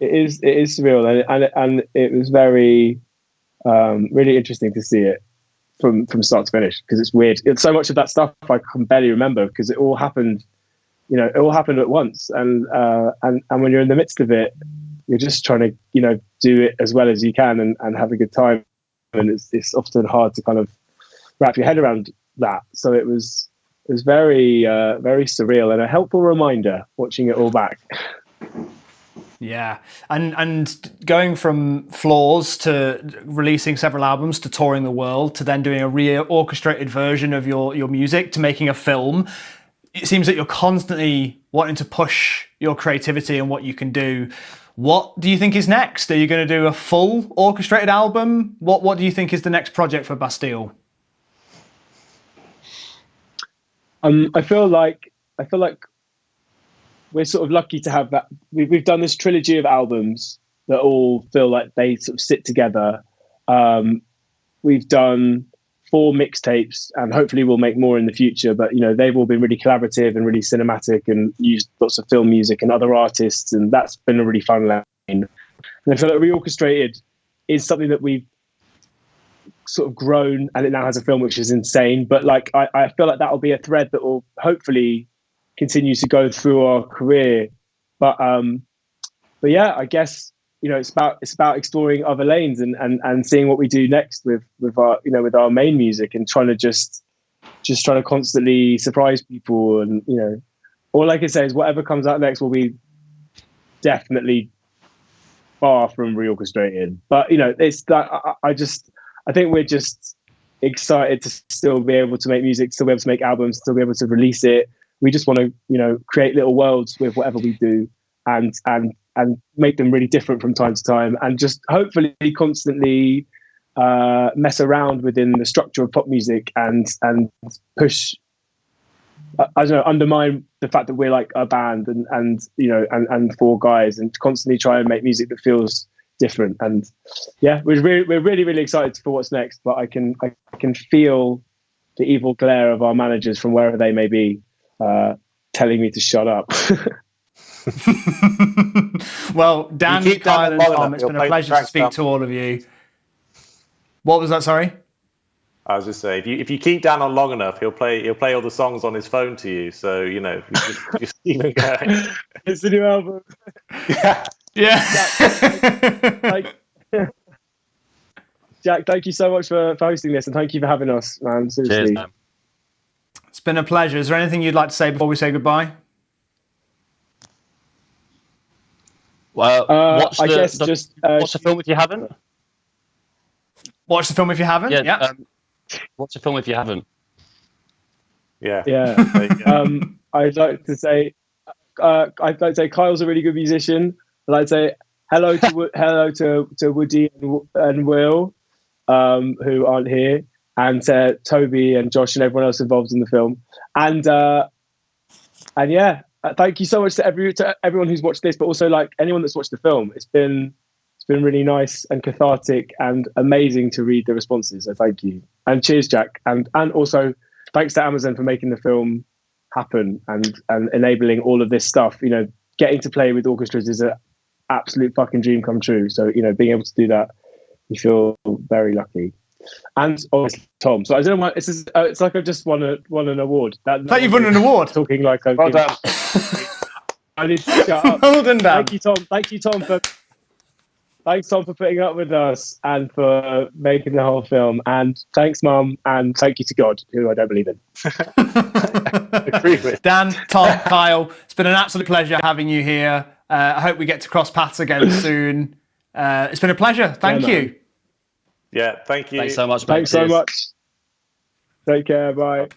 it is surreal, and it was very really interesting to see it from start to finish, because it's weird. It's so much of that stuff I can barely remember because it all happened, at once, and when you're in the midst of it, you're just trying to, do it as well as you can and have a good time. And it's often hard to kind of wrap your head around that. So it was very, very surreal and a helpful reminder watching it all back. Yeah, and going from Flaws to releasing several albums to touring the world to then doing a reorchestrated version of your music to making a film, it seems that you're constantly wanting to push your creativity and what you can do. What do you think is next? Are you going to do a full orchestrated album? What do you think is the next project for Bastille? I feel like we're sort of lucky to have that. We've done this trilogy of albums that all feel like they sort of sit together. We've done 4 mixtapes, and hopefully we'll make more in the future. But they've all been really collaborative and really cinematic, and used lots of film music and other artists, and that's been a really fun line. And I feel like Reorchestrated is something that we've sort of grown, and it now has a film, which is insane. But like I feel like that will be a thread that will hopefully continue to go through our career. But yeah, I guess it's about exploring other lanes and seeing what we do next with our with our main music, and trying to just trying to constantly surprise people. And all I can say is whatever comes out next will be definitely far from Reorchestrated. But it's that I think we're just excited to still be able to make music, still be able to make albums, still be able to release it. We just want to create little worlds with whatever we do, and make them really different from time to time, and just hopefully constantly mess around within the structure of pop music and push, I don't know, undermine the fact that we're like a band and 4 guys, and constantly try and make music that feels different. And yeah, we're really excited for what's next. But I can feel the evil glare of our managers from wherever they may be telling me to shut up. Well, Dan, Kyle, and Tom, it's been a pleasure to speak to all of you. What was that? Sorry. I was just saying, if you keep Dan on long enough, he'll play all the songs on his phone to you. So you just keep it going. It's the new album. Yeah. Jack, thank you so much for hosting this, and thank you for having us, man. Seriously. Cheers, man. It's been a pleasure. Is there anything you'd like to say before we say goodbye? Well, watch I the, guess the, just watch the film if you haven't. Watch the film if you haven't. Yeah. Watch the film if you haven't. Yeah. I'd like to say Kyle's a really good musician. I'd like to say hello to Woody and Will, who aren't here, and to Toby and Josh and everyone else involved in the film. And yeah, thank you so much to everyone who's watched this, but also like anyone that's watched the film. It's been really nice and cathartic and amazing to read the responses. So thank you, and cheers, Jack, and also thanks to Amazon for making the film happen and enabling all of this stuff. Getting to play with orchestras is an absolute fucking dream come true. So being able to do that, you feel very lucky. And obviously Tom. So I don't know why it's like I've just won an award. That you've won an award. Talking like I've well done. I need to shut up. Well done, Dan. Thanks, Tom, for putting up with us and for making the whole film. And thanks, Mum, and thank you to God, who I don't believe in. Agree with. Dan, Tom, Kyle, it's been an absolute pleasure having you here. I hope we get to cross paths again soon. It's been a pleasure. Thank you. Yeah, thank you. Thanks so much, mate. Thanks so much. Take care. Bye.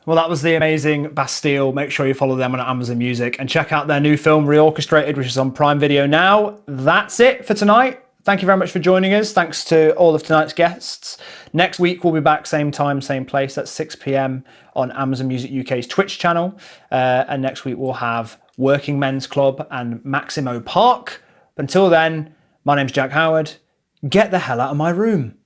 Well, that was the amazing Bastille. Make sure you follow them on Amazon Music and check out their new film, Reorchestrated, which is on Prime Video now. That's it for tonight. Thank you very much for joining us. Thanks to all of tonight's guests. Next week, we'll be back same time, same place at 6 p.m. on Amazon Music UK's Twitch channel. And next week, we'll have Working Men's Club and Maximo Park. Until then, my name's Jack Howard. Get the hell out of my room.